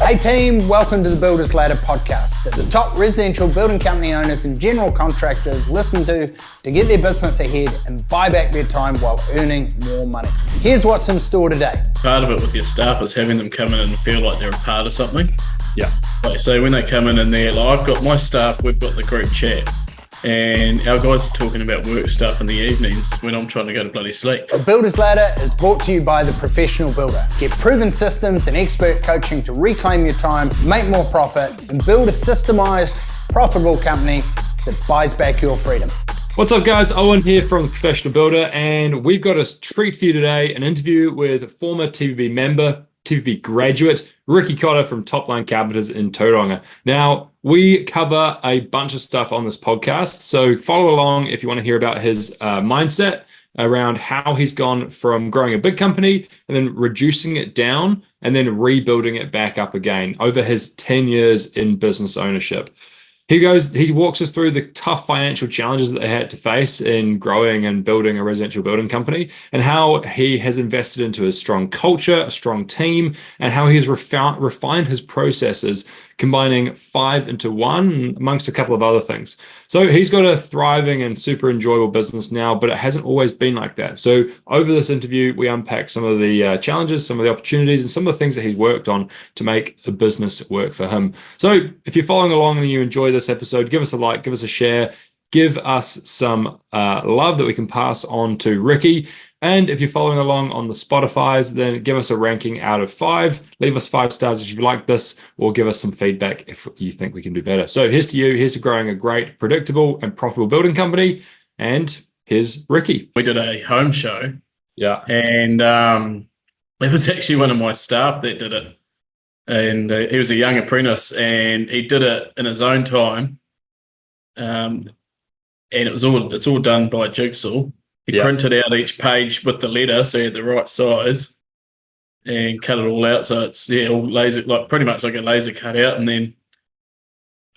Hey team, welcome to the Builders Ladder podcast that the top residential building company owners and general contractors listen to get their business ahead and buy back their time while earning more money. Here's what's in store today. Part of it with your staff is having them come in and feel like they're a part of something. Yeah. Like, so when they come in and they're like, I've got my staff, we've got the group chat, and our guys are talking about work stuff in the evenings when I'm trying to go to bloody sleep. The Builders Ladder is brought to you by The Professional Builder. Get proven systems and expert coaching to reclaim your time, make more profit, and build a systemized, profitable company that buys back your freedom. What's up, guys? Owen here from The Professional Builder, and we've got a treat for you today, an interview with former TVB member, TVB graduate, Ricki Cotter from Topline Carpenters in Tauranga. Now, we cover a bunch of stuff on this podcast, so follow along if you want to hear about his mindset around how he's gone from growing a big company and then reducing it down and then rebuilding it back up again over his 10 years in business ownership. He walks us through the tough financial challenges that they had to face in growing and building a residential building company, and how he has invested into a strong culture, a strong team, and how he has refined his processes, combining 5 into 1, amongst a couple of other things. So he's got a thriving and super enjoyable business now, but it hasn't always been like that. So over this interview, we unpack some of the challenges, some of the opportunities, and some of the things that he's worked on to make a business work for him. So if you're following along and you enjoy this episode, give us a like, give us a share, give us some love that we can pass on to Ricki. And if you're following along on the Spotify's, then give us a ranking out of 5. Leave us 5 stars if you like this, or give us some feedback if you think we can do better. So here's to you. Here's to growing a great, predictable, and profitable building company. And here's Ricki. We did a home show. Yeah. And it was actually one of my staff that did it. And he was a young apprentice, and he did it in his own time. And it's all done by jigsaw. He printed out each page with the letter, so he had the right size, and cut it all out. So it's all laser, like pretty much like a laser cut out, and then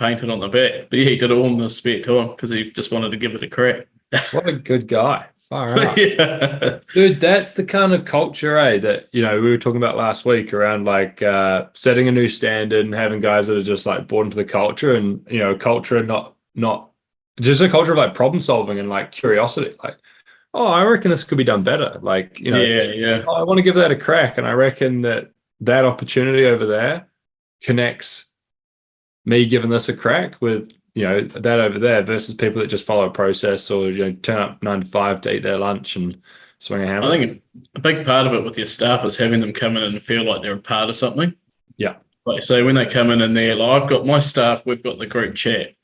painted on the back. But yeah, he did it all in his spare time because he just wanted to give it a crack. What a good guy. Far out. Yeah. Dude, that's the kind of culture, that, we were talking about last week around like setting a new standard and having guys that are just like bought into the culture, and, culture not just a culture of like problem solving and like curiosity. Like, oh, I reckon this could be done better. Like, Yeah. I want to give that a crack. And I reckon that opportunity over there connects me giving this a crack with, that over there versus people that just follow a process or, turn up 9 to 5 to eat their lunch and swing a hammer. I think a big part of it with your staff is having them come in and feel like they're a part of something. Yeah. Like, so when they come in and they're like, I've got my staff, we've got the group chat,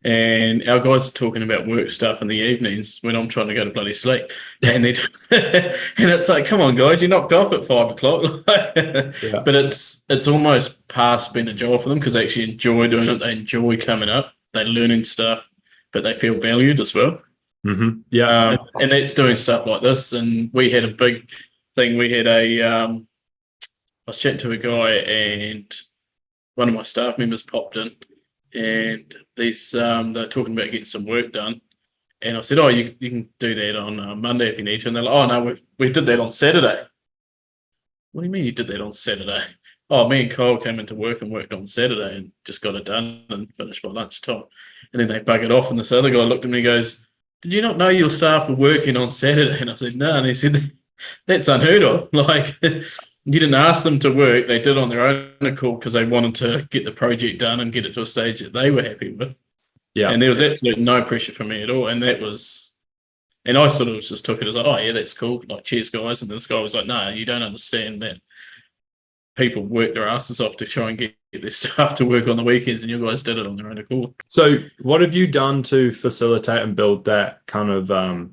and our guys are talking about work stuff in the evenings when I'm trying to go to bloody sleep. And and it's like, come on, guys, you knocked off at 5 o'clock. Yeah. But it's almost past being a job for them because they actually enjoy doing it. They enjoy coming up. They're learning stuff, but they feel valued as well. Mm-hmm. Yeah. And that's doing stuff like this. And we had a big thing. We had I was chatting to a guy, and one of my staff members popped in, and they're talking about getting some work done. And I said, oh, you can do that on Monday if you need to. And they're like, oh, no, we did that on Saturday. What do you mean you did that on Saturday? Oh, me and Kyle came into work and worked on Saturday and just got it done and finished by lunchtime. And then they buggered off, and this other guy looked at me and goes, did you not know your staff were working on Saturday? And I said, no. And he said, that's unheard of. Like, you didn't ask them to work. They did on their own accord because they wanted to get the project done and get it to a stage that they were happy with. Yeah. And there was absolutely no pressure for me at all. And I sort of just took it as like, oh, yeah, that's cool. Like, cheers, guys. And this guy was like, no, you don't understand that people work their asses off to try and get their staff to work on the weekends, and you guys did it on their own accord. So what have you done to facilitate and build that kind of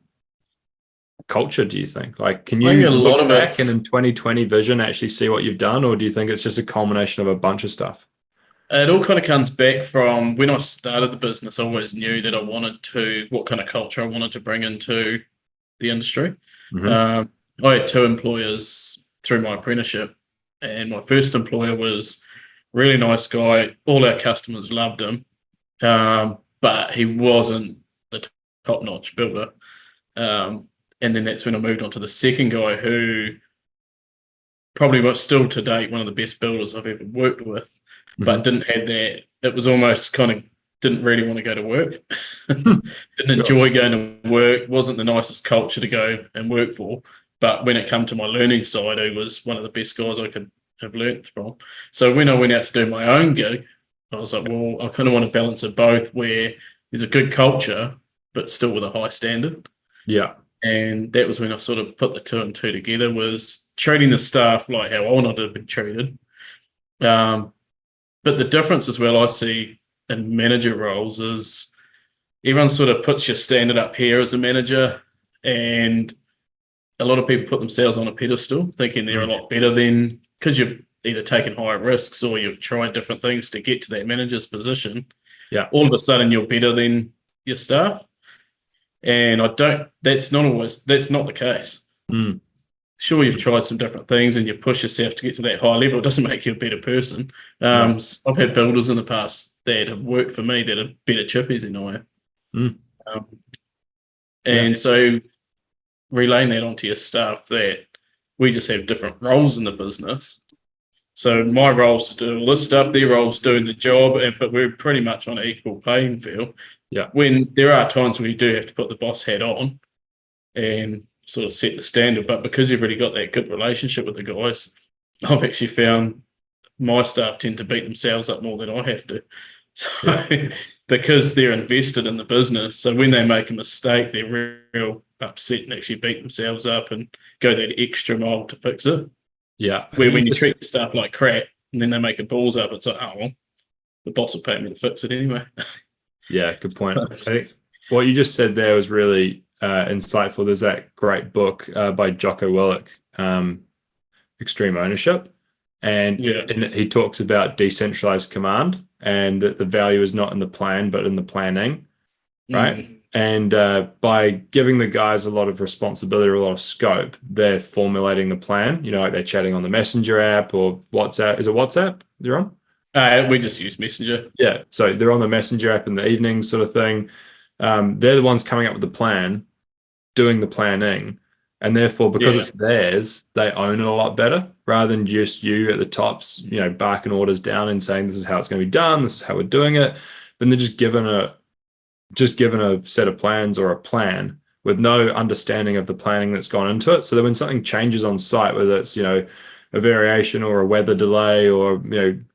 culture, do you think? Like, can you look back and in 2020 vision actually see what you've done, or do you think it's just a culmination of a bunch of stuff? It all kind of comes back from when I started the business. I always knew that I wanted what kind of culture I wanted to bring into the industry. Mm-hmm. I had 2 employers through my apprenticeship, and my first employer was a really nice guy. All our customers loved him, but he wasn't the top-notch builder. And then that's when I moved on to the second guy, who probably what's still to date one of the best builders I've ever worked with, but didn't have that. It was almost kind of didn't really want to go to work, didn't enjoy going to work, wasn't the nicest culture to go and work for. But when it came to my learning side, he was one of the best guys I could have learnt from. So when I went out to do my own gig, I was like, well, I kind of want to balance it both where there's a good culture, but still with a high standard. Yeah. And that was when I sort of put the two and two together, was treating the staff like how I wanted to be treated. But the difference as well I see in manager roles is everyone sort of puts your standard up here as a manager, and a lot of people put themselves on a pedestal thinking they're a lot better than, because you've either taken higher risks or you've tried different things to get to that manager's position. Yeah. All of a sudden you're better than your staff. And that's not the case. Sure, you've tried some different things and you push yourself to get to that high level. It doesn't make you a better person. I've had builders in the past that have worked for me that are better chippies than I am. And so relaying that onto your staff, that we just have different roles in the business. So my role's to do all this stuff, their role's doing the job, but we're pretty much on an equal playing field. Yeah. When there are times where you do have to put the boss hat on and sort of set the standard, but because you've already got that good relationship with the guys, I've actually found my staff tend to beat themselves up more than I have to. So because they're invested in the business, so when they make a mistake, they're real upset and actually beat themselves up and go that extra mile to fix it. Yeah. Where when you treat the staff like crap and then they make a balls up, it's like, oh, well, the boss will pay me to fix it anyway. Yeah, good point. I think what you just said there was really insightful. There's that great book by Jocko Willink, Extreme Ownership. And he talks about decentralized command and that the value is not in the plan, but in the planning, right? And by giving the guys a lot of responsibility or a lot of scope, they're formulating the plan. Like they're chatting on the Messenger app or WhatsApp. Is it WhatsApp you're on? We just use Messenger. Yeah, so they're on the Messenger app in the evening sort of thing. They're the ones coming up with the plan, doing the planning, and therefore, because it's theirs, they own it a lot better rather than just you at the tops, barking orders down and saying this is how it's going to be done, this is how we're doing it. Then they're just given a set of plans or a plan with no understanding of the planning that's gone into it. So that when something changes on site, whether it's a variation or a weather delay or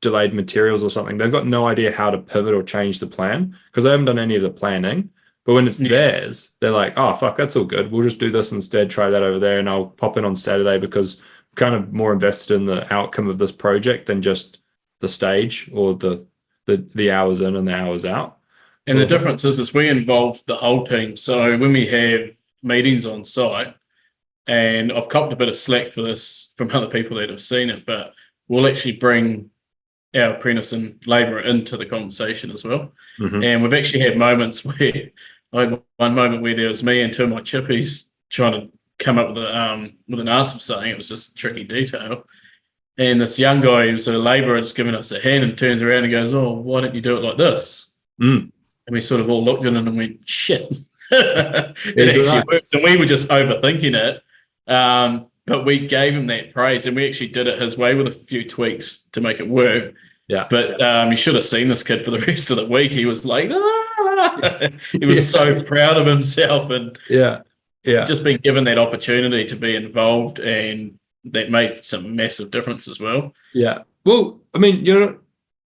delayed materials or something, they've got no idea how to pivot or change the plan because they haven't done any of the planning. But when it's theirs, they're like, oh fuck, that's all good, we'll just do this instead, try that over there, and I'll pop in on Saturday because I'm kind of more invested in the outcome of this project than just the stage or the hours in and the hours out. And the difference is we involve the whole team. So when we have meetings on site, and I've copped a bit of slack for this from other people that have seen it, but we'll actually bring our apprentice and labourer into the conversation as well. And we've actually had moments where I had one moment where there was me and two of my chippies trying to come up with an answer for something. It was just a tricky detail. And this young guy who's a labourer has given us a hand and turns around and goes, oh, why don't you do it like this? And we sort of all looked at it and went, shit. It actually works. And we were just overthinking it. But we gave him that praise and we actually did it his way with a few tweaks to make it work. Yeah. But you should have seen this kid for the rest of the week. He was like, he was so proud of himself and just being given that opportunity to be involved, and that made some massive difference as well. Yeah. Well, I mean,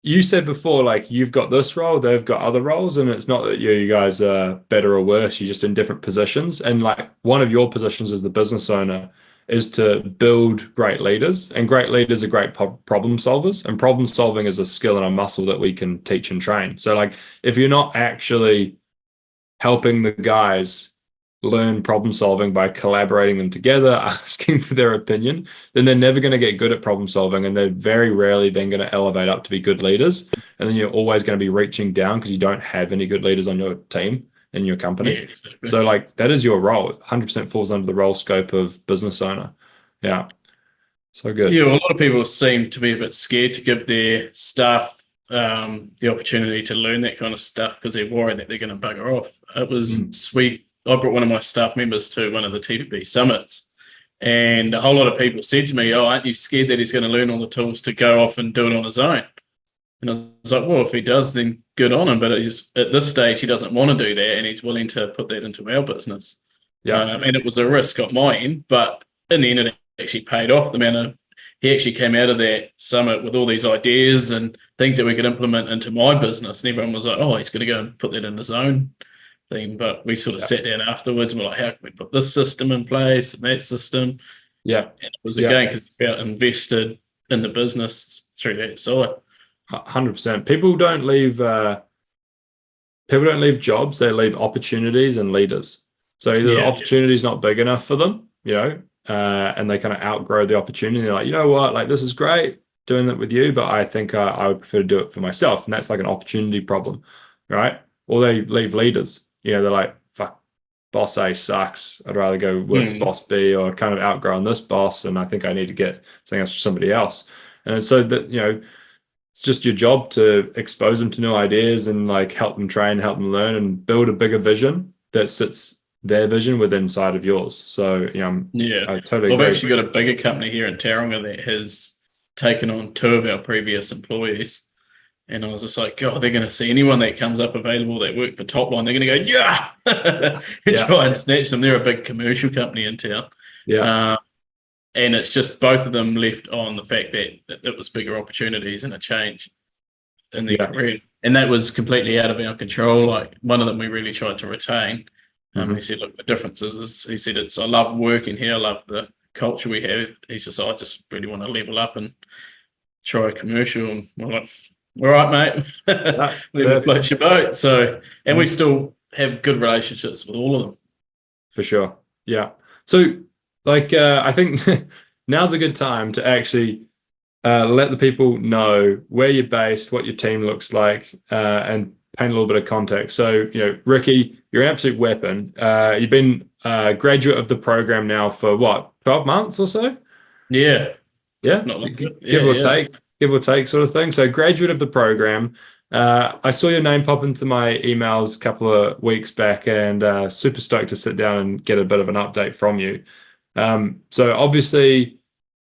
you said before, like you've got this role, they've got other roles, and it's not that you guys are better or worse, you're just in different positions. And like one of your positions as the business owner is to build great leaders, and great leaders are great problem solvers, and problem solving is a skill and a muscle that we can teach and train. So like if you're not actually helping the guys learn problem solving by collaborating them together, asking for their opinion, then they're never going to get good at problem solving, and they're very rarely then going to elevate up to be good leaders. And then you're always going to be reaching down because you don't have any good leaders on your team in your company. Exactly. So like that is your role. 100% falls under the role scope of business owner. Yeah. So good. Yeah, well, a lot of people seem to be a bit scared to give their staff the opportunity to learn that kind of stuff because they're worried that they're going to bugger off. It was I brought one of my staff members to one of the TPB summits, And a whole lot of people said to me, "Oh, aren't you scared that he's going to learn all the tools to go off and do it on his own?" And I was like, "Well, if he does, then good on him." But at this stage, he doesn't want to do that, and he's willing to put that into our business. And it was a risk on my end, but in the end, it actually paid off. He actually came out of that summit with all these ideas and things that we could implement into my business. And everyone was like, "Oh, he's going to go and put that in his own thing." But we sort of sat down afterwards and we're like, "How can we put this system in place and that system?" Yeah. And it was again because he felt invested in the business through that side. 100%. People don't leave jobs, they leave opportunities and leaders. So either the opportunity is not big enough for them, and they kind of outgrow the opportunity. They're like, you know what, like, this is great doing that with you, but I think I would prefer to do it for myself. And that's like an opportunity problem, right? Or they leave leaders. They're like, fuck, boss A sucks. I'd rather go with boss B, or kind of outgrown this boss, and I think I need to get something else for somebody else. And so that, it's just your job to expose them to new ideas and like help them train, help them learn, and build a bigger vision that sits their vision within inside of yours. So, I totally agree. We've actually got a bigger company here in Tauranga that has taken on 2 of our previous employees. And I was just like, God, they're going to see anyone that comes up available that work for Topline. They're going to go, yeah, and try and snatch them. They're a big commercial company in town. Yeah. And it's just both of them left on the fact that it was bigger opportunities and a change in their career. And that was completely out of our control. Like, one of them we really tried to retain. He said, look, the difference is, he said, I love working here. I love the culture we have. He's just, I just really want to level up and try a commercial. And we're like, all right, mate, let me float your boat. So, and we still have good relationships with all of them. For sure. Yeah. So, like, I think now's a good time to actually let the people know where you're based, what your team looks like, and paint a little bit of context. So, Ricki, you're an absolute weapon. You've been a graduate of the program now for what, 12 months or so? Yeah. Not like give or take sort of thing. So, graduate of the program. I saw your name pop into my emails a couple of weeks back, and super stoked to sit down and get a bit of an update from you. So obviously,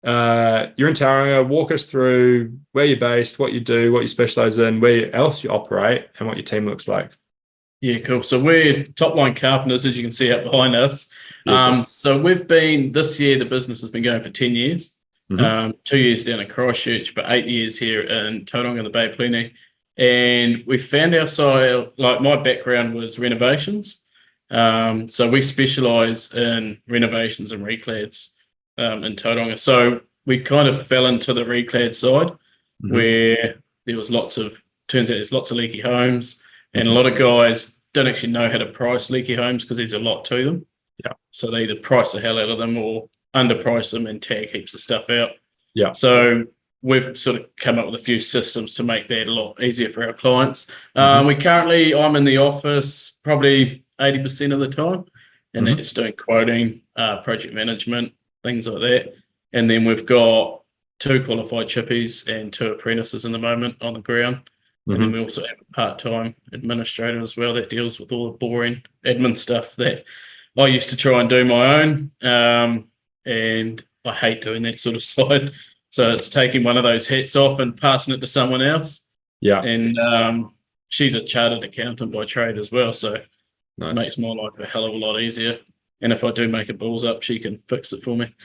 you're in Tauranga. Walk us through where you're based, what you do, what you specialize in, where else you operate, and what your team looks like. Yeah, cool. So we're Topline Carpenters, as you can see up behind us. So we've been, this year, the business has been going for 10 years. 2 years down in Christchurch, but 8 years here in Tauranga, the Bay of Plenty. And we found ourselves, like, my background was renovations. So we specialise in renovations and reclads in Tauranga. So we kind of fell into the reclad side, where there was turns out there's lots of leaky homes, and a lot of guys don't actually know how to price leaky homes because there's a lot to them. Yeah. So they either price the hell out of them or underprice them and tag heaps of stuff out. Yeah. So we've sort of come up with a few systems to make that a lot easier for our clients. I'm in the office probably 80% of the time, and that's doing quoting, project management, things like that. And then we've got 2 qualified chippies and 2 apprentices in the moment on the ground. And then we also have a part-time administrator as well that deals with all the boring admin stuff that I used to try and do my own. And I hate doing that sort of side. So it's taking one of those hats off and passing it to someone else. Yeah. And she's a chartered accountant by trade as well. So nice. It makes my life a hell of a lot easier. And if I do make a balls up, she can fix it for me.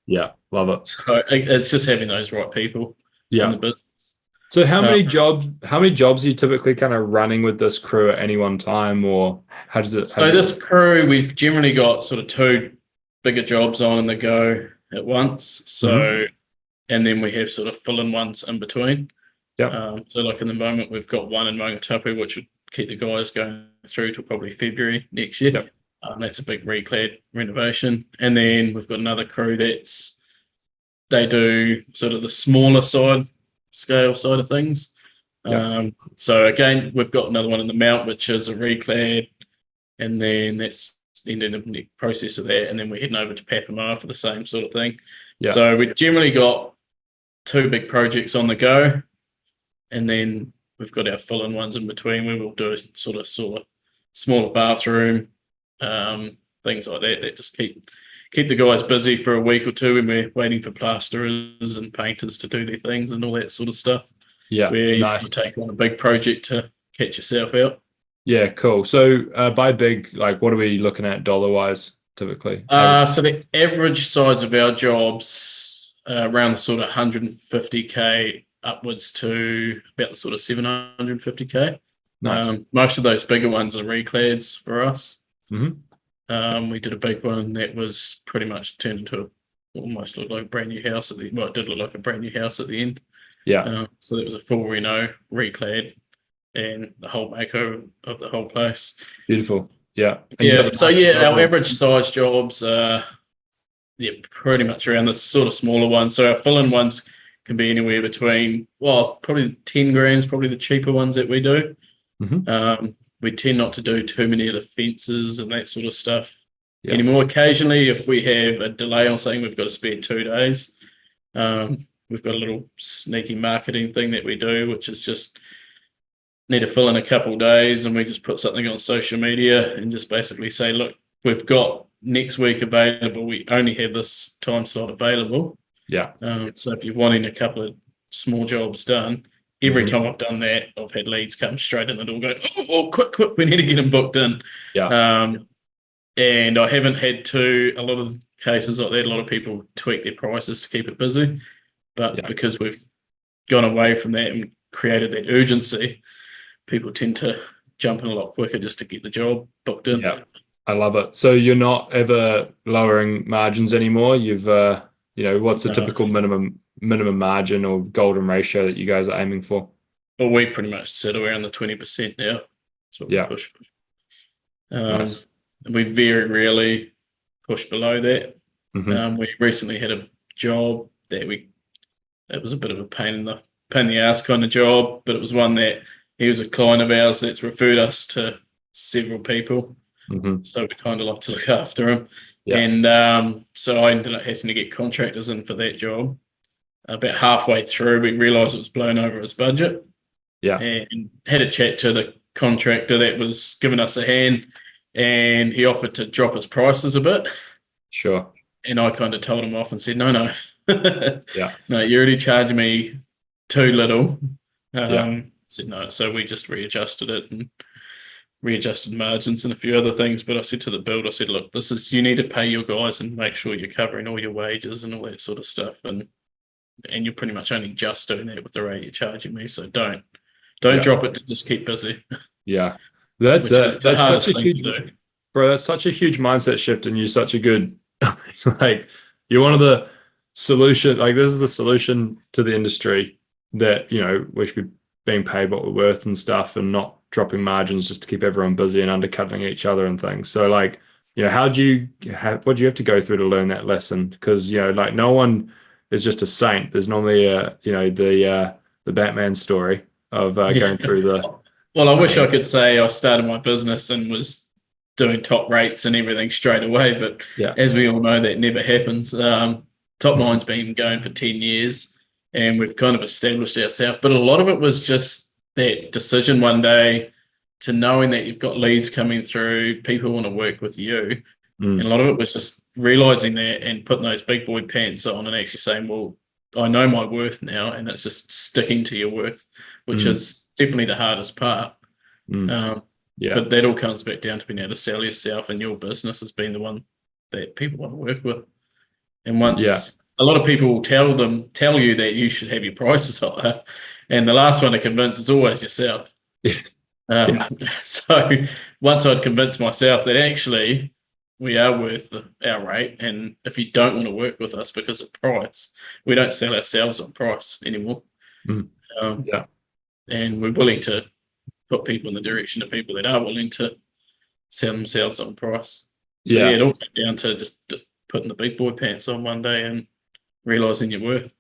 Yeah, love it. So it's just having those right people in the business. So how many jobs are you typically kind of running with this crew at any one time, or how does it? This crew, we've generally got sort of 2 bigger jobs on the go at once. So, and then we have sort of fill-in ones in between. Yeah. So like in the moment, we've got one in Maungatapu, which would keep the guys going through till probably February next year. Yep. That's a big reclad renovation. And then we've got another crew they do sort of the smaller scale side of things. So again, we've got another one in the Mount, which is a reclad, and then that's the next process of that, and then we're heading over to Papamoa for the same sort of thing. So we've generally got 2 big projects on the go, and then we've got our fill-in ones in between where we'll do a sort of smaller bathroom, things like that just keep keep the guys busy for a week or two when we're waiting for plasterers and painters to do their things and all that sort of stuff. Yeah, Where nice. you take on a big project to catch yourself out. Yeah, cool. So by big, like what are we looking at dollar-wise typically? So the average size of our jobs around the sort of 150K upwards to about the sort of 750K. Nice. Most of those bigger ones are reclads for us. Mm-hmm. We did a big one that was pretty much turned into almost looked like a brand new house at the well, it did look like a brand new house at the end. Yeah. So that was a full reno, reclad, and the whole makeover of the whole place. Beautiful. Yeah. And Yeah. So our average size jobs are pretty much around the sort of smaller ones. So our fill-in ones can be anywhere between probably 10 grand's probably the cheaper ones that we do. Mm-hmm. We tend not to do too many of the fences and that sort of stuff anymore. Occasionally, if we have a delay on something, we've got to spare 2 days. We've got a little sneaky marketing thing that we do, which is just need to fill in a couple of days, and we just put something on social media and just basically say, look, we've got next week available. We only have this time slot available. Yeah. So if you're wanting a couple of small jobs done, every time I've done that, I've had leads come straight in the door going, oh, quick, we need to get them booked in. Yeah. And I haven't had to, a lot of cases like that, a lot of people tweak their prices to keep it busy. But because we've gone away from that and created that urgency, people tend to jump in a lot quicker just to get the job booked in. Yeah, I love it. So you're not ever lowering margins anymore. You've, what's the typical minimum margin or golden ratio that you guys are aiming for? Well, we pretty much sit around the 20% now. That's what we push. Nice. And we very rarely push below that. Mm-hmm. We recently had a job that it was a bit of a pain in the ass kind of job, but it was one that he was a client of ours that's referred us to several people. Mm-hmm. So we kind of like to look after him. Yeah. And so I ended up having to get contractors in for that job. About halfway through, we realised it was blown over his budget. Yeah. And had a chat to the contractor that was giving us a hand, and he offered to drop his prices a bit. Sure. And I kind of told him off and said, no. Yeah. No, you're already charging me too little. Said no. So we just readjusted it and readjusted margins and a few other things. But I said to the builder, I said, look, you need to pay your guys and make sure you're covering all your wages and all that sort of stuff. And you're pretty much only just doing that with the rate you're charging me. So don't drop it to just keep busy. Yeah. That's such a huge, bro, that's such a huge mindset shift, and you're such a good, like, you're one of the solution, like this is the solution to the industry that, we should be being paid what we're worth and stuff, and not dropping margins just to keep everyone busy and undercutting each other and things. So like, what do you have to go through to learn that lesson? Because, like no one is just a saint. There's normally the Batman story of going through the. Well, I wish I could say I started my business and was doing top rates and everything straight away, but as we all know, that never happens. Topline's been going for 10 years, and we've kind of established ourselves. But a lot of it was just that decision one day to knowing that you've got leads coming through, people want to work with you. And a lot of it was just realising that and putting those big boy pants on and actually saying, well, I know my worth now, and it's just sticking to your worth, which is definitely the hardest part. But that all comes back down to being able to sell yourself, and your business has been the one that people want to work with. And once a lot of people will tell you that you should have your prices higher, and the last one to convince is always yourself. So once I'd convinced myself that actually we are worth our rate, and if you don't want to work with us because of price, we don't sell ourselves on price anymore. And we're willing to put people in the direction of people that are willing to sell themselves on price. It all came down to just putting the big boy pants on one day and realizing your worth.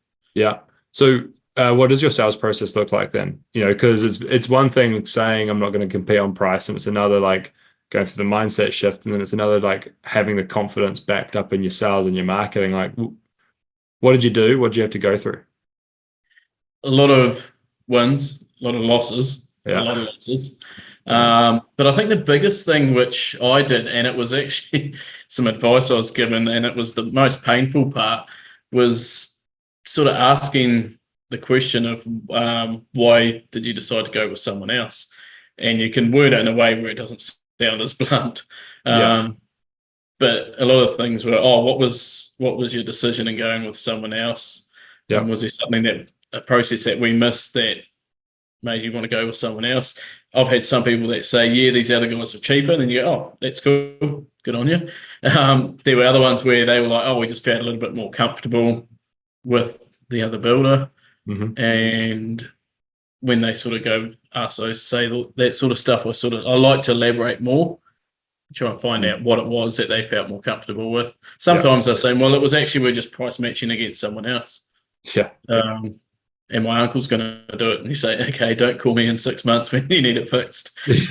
So what does your sales process look like then? Because it's one thing saying I'm not going to compete on price, and it's another like going through the mindset shift, and then it's another like having the confidence backed up in your sales and your marketing. Like, what did you do? What did you have to go through? A lot of wins, a lot of losses, a lot of losses. But I think the biggest thing which I did, and it was actually some advice I was given, and it was the most painful part, was sort of asking the question of why did you decide to go with someone else? And you can word it in a way where it doesn't sound as blunt. But a lot of things were, what was your decision in going with someone else? And was there something a process that we missed that made you want to go with someone else? I've had some people that say, yeah, these other guys are cheaper. And then you go, oh, that's cool. Good on you. There were other ones where they were like, oh, we just felt a little bit more comfortable with the other builder. And when they sort of go, so say that sort of stuff, I like to elaborate more, try and find out what it was that they felt more comfortable with. Sometimes I say, well, it was actually we're just price matching against someone else. And my uncle's going to do it. And you say, okay, don't call me in 6 months when you need it fixed. There's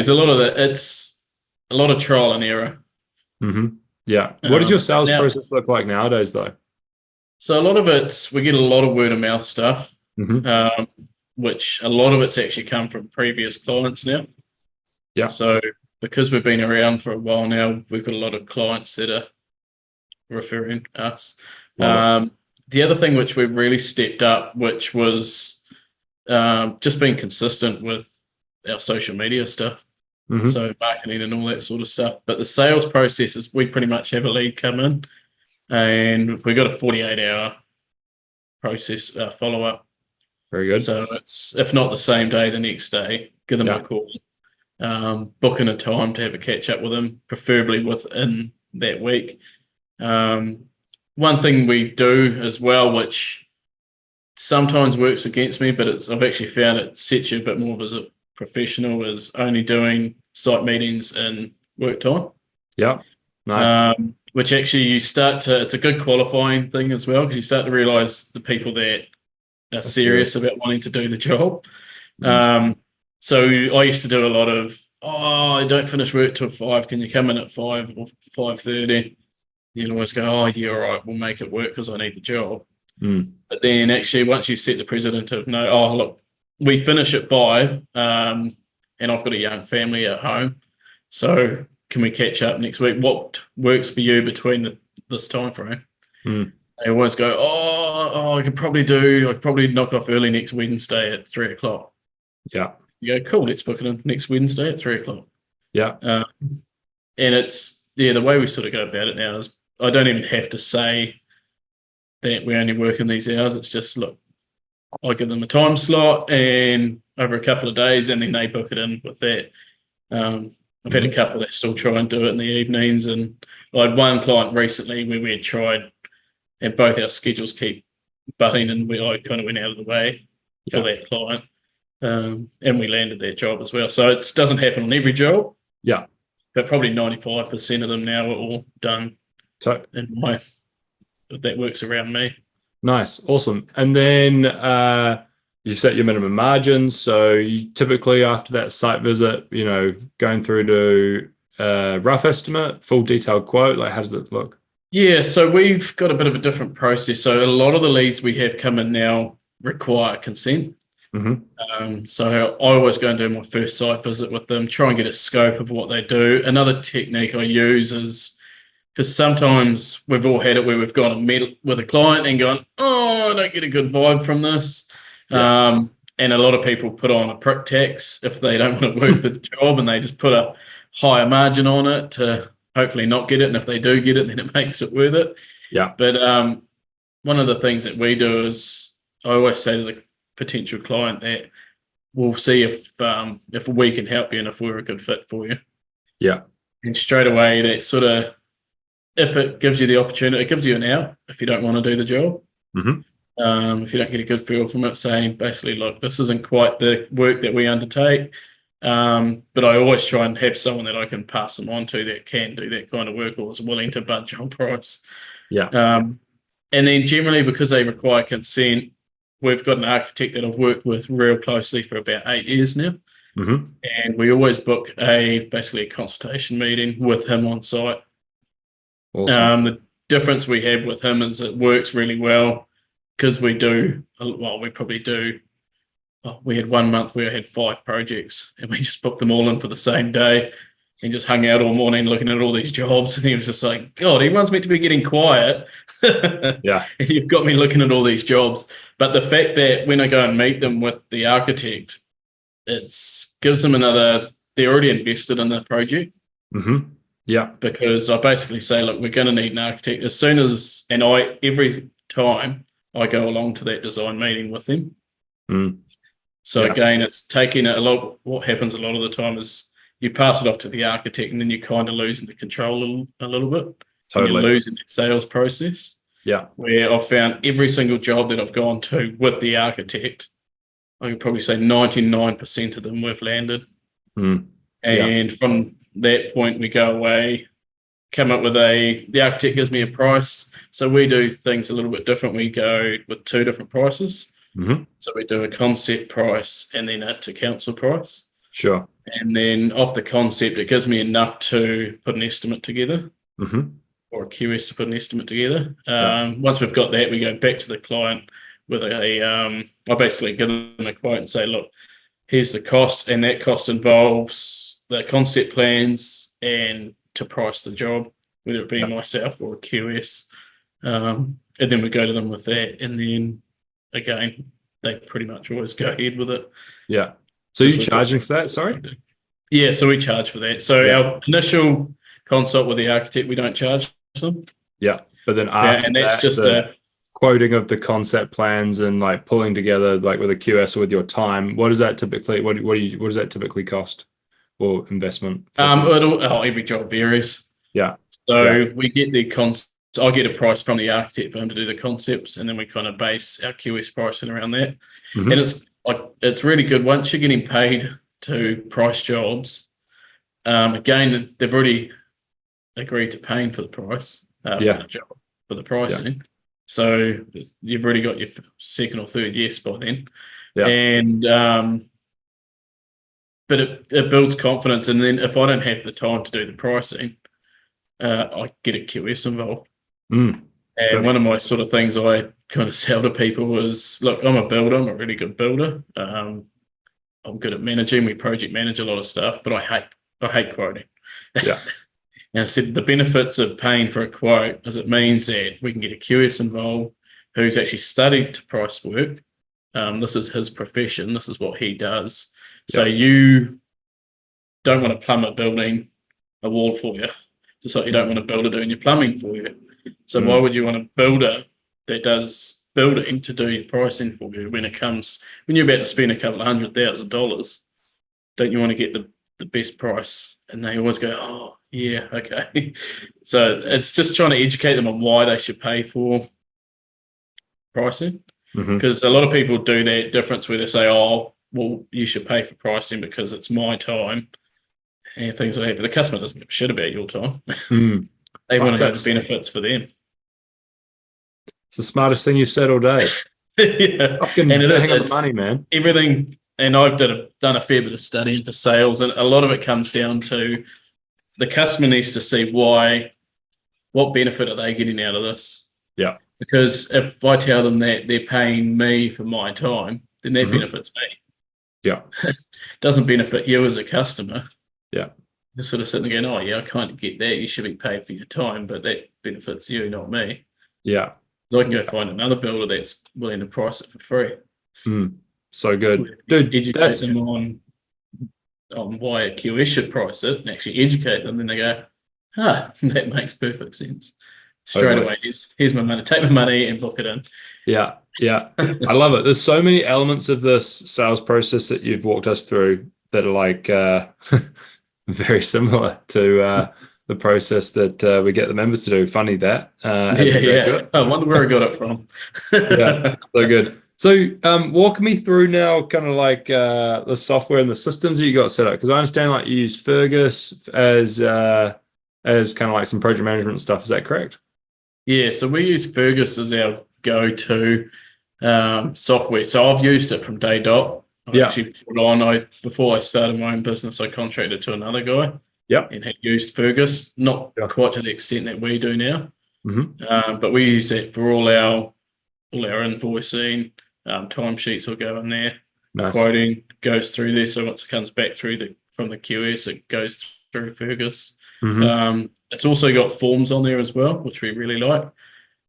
a lot of that. It's a lot of trial and error. What does your sales process look like nowadays, though? So a lot of we get a lot of word of mouth stuff, which a lot of it's actually come from previous clients now. So because we've been around for a while now, we've got a lot of clients that are referring us. The other thing which we've really stepped up, which was just being consistent with our social media stuff. So marketing and all that sort of stuff. But the sales process is we pretty much have a lead come in and we've got a 48-hour process follow-up. Very good. So it's, if not the same day, the next day, give them a call, book in a time to have a catch-up with them, preferably within that week. One thing we do as well, which sometimes works against me, but I've actually found it sets you a bit more as a professional, is only doing site meetings in work time. Nice. Which actually it's a good qualifying thing as well, because you start to realise the people that are serious about wanting to do the job. So I used to do a lot of, I don't finish work till 5. Can you come in at 5 or 5:30? You'd always go, all right, we'll make it work because I need the job. But then actually once you set the precedent of look, we finish at 5 and I've got a young family at home. So can we catch up next week? What works for you between this time frame? They always go, I could probably knock off early next Wednesday at 3 o'clock. You go, cool, let's book it in next Wednesday at 3 o'clock. And it's, the way we sort of go about it now is I don't even have to say that we only work in these hours. It's just, look, I give them a time slot and over a couple of days, and then they book it in with that. I've had a couple that still try and do it in the evenings, and I had one client recently where we had tried and both our schedules keep butting, and I kind of went out of the way for that client, and we landed that job as well. So it doesn't happen on every job, but probably 95% of them now are all done in a way that works around me. Nice. Awesome. And then you set your minimum margins. So you typically after that site visit, going through to rough estimate, full detailed quote, like how does it look? Yeah, so we've got a bit of a different process. So a lot of the leads we have come in now require consent. So I always go and do my first site visit with them, try and get a scope of what they do. Another technique I use is, because sometimes we've all had it where we've gone and met with a client and gone, I don't get a good vibe from this. And a lot of people put on a prick tax if they don't want to work the job, and they just put a higher margin on it to hopefully not get it. And if they do get it, then it makes it worth it. But one of the things that we do is I always say to the potential client that we'll see if we can help you and if we're a good fit for you. And straight away, that sort of, if it gives you the opportunity, it gives you an out if you don't want to do the job. If you don't get a good feel from it, saying basically, look, this isn't quite the work that we undertake. But I always try and have someone that I can pass them on to that can do that kind of work or is willing to budge on price. And then generally, because they require consent, we've got an architect that I've worked with real closely for about 8 years now. And we always book basically a consultation meeting with him on site. The difference we have with him is it works really well because we probably do we had 1 month where I had 5 projects, and we just booked them all in for the same day and just hung out all morning looking at all these jobs. And he was just like, God, everyone's meant to be getting quiet. Yeah. And you've got me looking at all these jobs. But the fact that when I go and meet them with the architect, it gives them they're already invested in the project. Mm-hmm. Yeah. Because I basically say, look, we're going to need an architect as soon as, and every time I go along to that design meeting with them. Mm. So again, it's taking it a lot. What happens a lot of the time is you pass it off to the architect, and then you kind of losing the control a little bit. Totally. And you're losing the sales process. Yeah. Where I've found every single job that I've gone to with the architect, I could probably say 99% of them we've landed. Mm. And from that point, we go away, come up with the architect gives me a price. So we do things a little bit different. We go with 2 different prices. Mm-hmm. So we do a concept price and then a to council price. Sure. And then off the concept, it gives me enough to put an estimate together, or a QS to put an estimate together. Once we've got that, we go back to the client with I basically give them a quote and say, look, here's the cost, and that cost involves the concept plans and to price the job, whether it be myself or a QS. And then we go to them with that, and then again, they pretty much always go ahead with it. Yeah. So you're charging for that, sorry? Yeah, so we charge for that. So our initial consult with the architect, we don't charge them. Yeah. But then after and that's that, just the quoting of the concept plans and like pulling together like with a QS or with your time, what does that typically what does that typically cost or investment? Every job varies. Yeah. So we get the I get a price from the architect for him to do the concepts, and then we kind of base our QS pricing around that. Mm-hmm. And it's really good once you're getting paid to price jobs. Again, they've already agreed to paying for the price for the job, for the pricing. Yeah. So you've already got your second or third yes by then. Yeah. And but it builds confidence. And then if I don't have the time to do the pricing, I get a QS involved. And one of my sort of things I kind of sell to people is, look, I'm a builder. I'm a really good builder. I'm good at managing. We project manage a lot of stuff, but I hate quoting. Yeah. And I said the benefits of paying for a quote is it means that we can get a QS involved who's actually studied to price work. This is his profession. This is what he does. Yeah. So you don't want a plumber building a wall for you, just like you don't want a builder doing your plumbing for you. So why would you want a builder that does building to do your pricing for you when you're about to spend a couple of $100,000? Don't you want to get the best price? And they always go, oh, yeah, okay. So it's just trying to educate them on why they should pay for pricing. Because a lot of people do that difference where they say, oh, well, you should pay for pricing because it's my time and things like that. But the customer doesn't give a shit about your time. They want to have the benefits for them. It's the smartest thing you've said all day. Yeah. And it's money, man. Everything, and I've done a fair bit of study into sales, and a lot of it comes down to the customer needs to see what benefit are they getting out of this? Yeah. Because if I tell them that they're paying me for my time, then that benefits me. Yeah. It doesn't benefit you as a customer. Yeah. You're sort of sitting there going, oh, yeah, I can't get that. You should be paid for your time, but that benefits you, not me. Yeah. So I can go find another builder that's willing to price it for free. So good. Dude, educate them on why a QS should price it and actually educate them. Then they go, that makes perfect sense. Straight away, here's my money. Take my money and book it in. Yeah. Yeah. I love it. There's so many elements of this sales process that you've walked us through that are like very similar to the process that we get the members to do. Funny that. I wonder where I got it from. Yeah, so good. So walk me through now kind of like the software and the systems that you got set up. Because I understand like you use Fergus as kind of like some project management stuff. Is that correct? Yeah, so we use Fergus as our go-to software. So I've used it from day dot. Actually put on, before I started my own business, I contracted to another guy. Yep. And had used Fergus, not quite to the extent that we do now. But we use it for all our invoicing, timesheets will go in there. Nice. quoting, goes through there. So once it comes back from the QS, it goes through Fergus. It's also got forms on there as well, which we really like.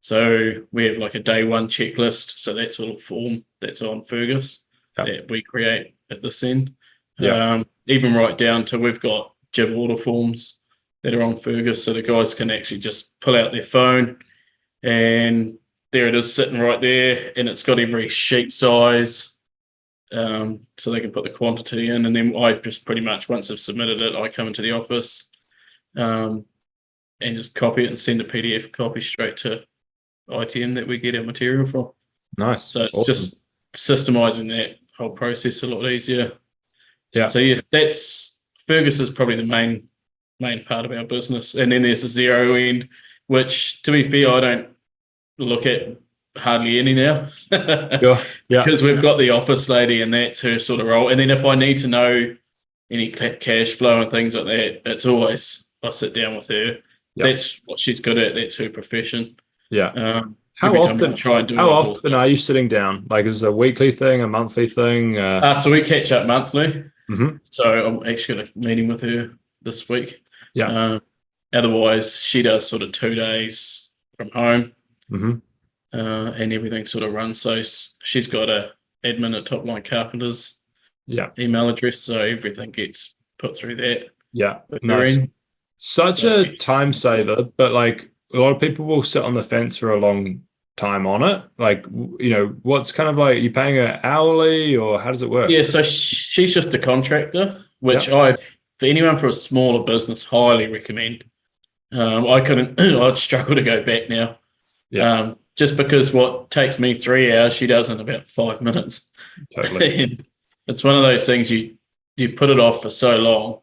So we have like a day one checklist. So that's a little form that's on Fergus that we create at this end. Even right down to we've got jib order forms that are on Fergus. So the guys can actually just pull out their phone and there it is sitting right there. And it's got every sheet size. So they can put the quantity in. And then I just pretty much, once they've submitted it, I come into the office and just copy it and send a PDF copy straight to ITM that we get our material from. Nice. So it's just systemizing that whole process a lot easier. Yeah. So that's Fergus is probably the main part of our business. And then there's the zero end, which to be fair, I don't look at hardly any now. Because we've got the office lady and that's her sort of role. And then if I need to know any cash flow and things like that, it's always I sit down with her. That's what she's good at. That's her profession. How often are you sitting down? Like, is it a weekly thing, a monthly thing? So we catch up monthly. So I'm actually got a meeting with her this week. Otherwise, she does sort of 2 days from home, and everything sort of runs. So she's got a admin at Topline Carpenters email address, so everything gets put through that. Nice. Such a time saver, but like a lot of people will sit on the fence for a long time on it. Like, you know, what's kind of like, you paying her hourly or how does it work? So she's just a contractor, which for anyone for a smaller business, highly recommend. I'd struggle to go back now. Just because what takes me 3 hours, she does in about 5 minutes. Totally. And it's one of those things you put it off for so long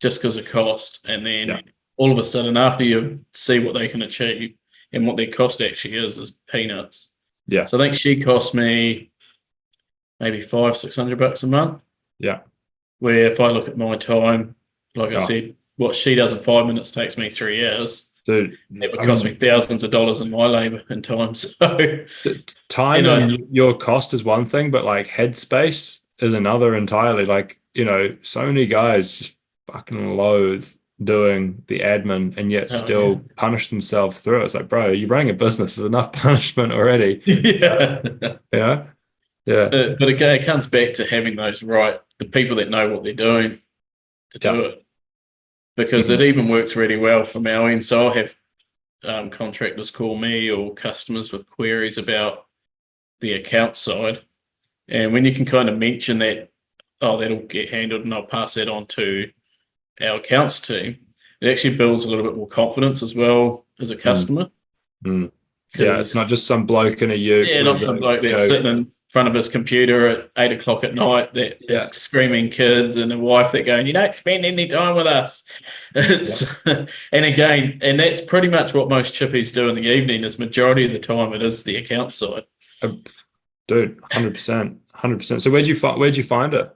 just because of cost. And then all of a sudden, after you see what they can achieve and what their cost actually is peanuts. So I think she cost me maybe $500-600 a month. Where if I look at my time, like I said, what she does in 5 minutes takes me 3 hours. Dude, it would cost me thousands of dollars in my labor and time. So time and your cost is one thing, but like headspace is another entirely. Like, you know, so many guys just fucking loathe doing the admin and yet still punish themselves through it. It's like, bro, you're running a business. There's enough punishment already. But again, it comes back to having the people that know what they're doing to do it. Because it even works really well from our end. So I'll have contractors call me or customers with queries about the account side. And when you can kind of mention that, that'll get handled and I'll pass that on to our accounts team, it actually builds a little bit more confidence as well as a customer. It's not just some bloke in a ute. Not some bloke that's sitting in front of his computer at 8 o'clock at night that's screaming kids and a wife that going, you don't spend any time with us. And again, and that's pretty much what most chippies do in the evening is majority of the time it is the account side. Dude, 100%. So where'd you find her?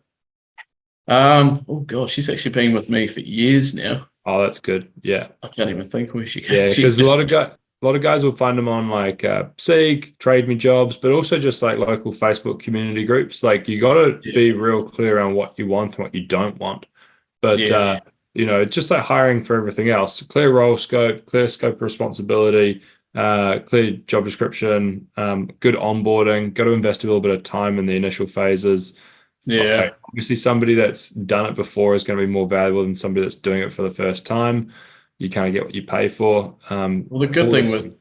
She's actually been with me for years now. Oh, that's good. Yeah. I can't even think where she came. Yeah, because a lot of guys will find them on like Seek, Trade Me Jobs, but also just like local Facebook community groups. Like you got to be real clear on what you want and what you don't want. But, you know, just like hiring for everything else, clear role scope, clear scope of responsibility, clear job description, good onboarding, got to invest a little bit of time in the initial phases. Obviously somebody that's done it before is going to be more valuable than somebody that's doing it for the first time. You kind of get what you pay for. Well, the good thing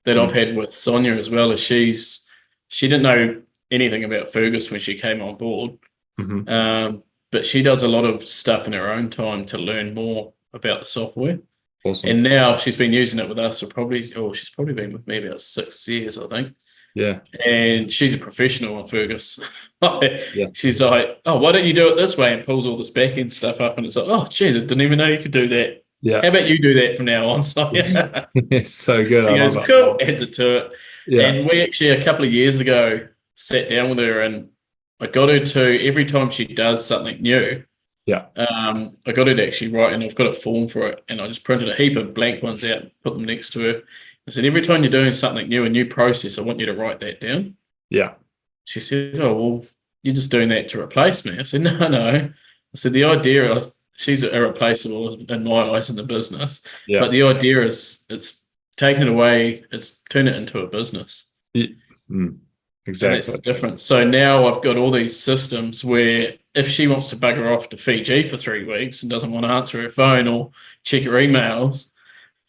that I've had with Sonia as well is she didn't know anything about Fergus when she came on board, but she does a lot of stuff in her own time to learn more about the software. Awesome. And now she's been using it with us for she's probably been with me about 6 years, I think. Yeah. And she's a professional on Fergus. She's like, why don't you do it this way? And pulls all this back end stuff up. And it's like, geez, I didn't even know you could do that. Yeah. How about you do that from now on? So, it's so good. She goes, cool, adds it to it. Yeah. And we actually, a couple of years ago, sat down with her and I got her to, every time she does something new, I got her to actually write, and I've got a form for it. And I just printed a heap of blank ones out and put them next to her. I said, every time you're doing something new, a new process, I want you to write that down. Yeah. She said, you're just doing that to replace me. I said, no. I said, the idea is she's irreplaceable in my eyes in the business. Yeah. But the idea is it's taken it away, it's turn it into a business. Exactly. And that's the difference. So now I've got all these systems where if she wants to bugger off to Fiji for 3 weeks and doesn't want to answer her phone or check her emails,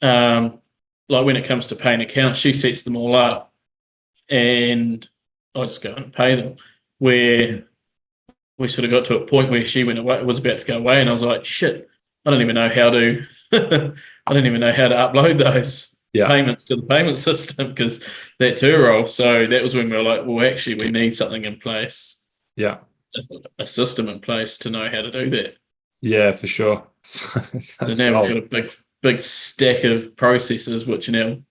like when it comes to paying accounts, she sets them all up and I just go and pay them. Where we sort of got to a point where she went away, was about to go away, and I was like, shit, I don't even know how to I don't even know how to upload those payments to the payment system because that's her role. So that was when we were like, well, actually, we need something in place. Yeah. A system in place to know how to do that. Yeah, for sure. So now we've got a big stack of processes which are now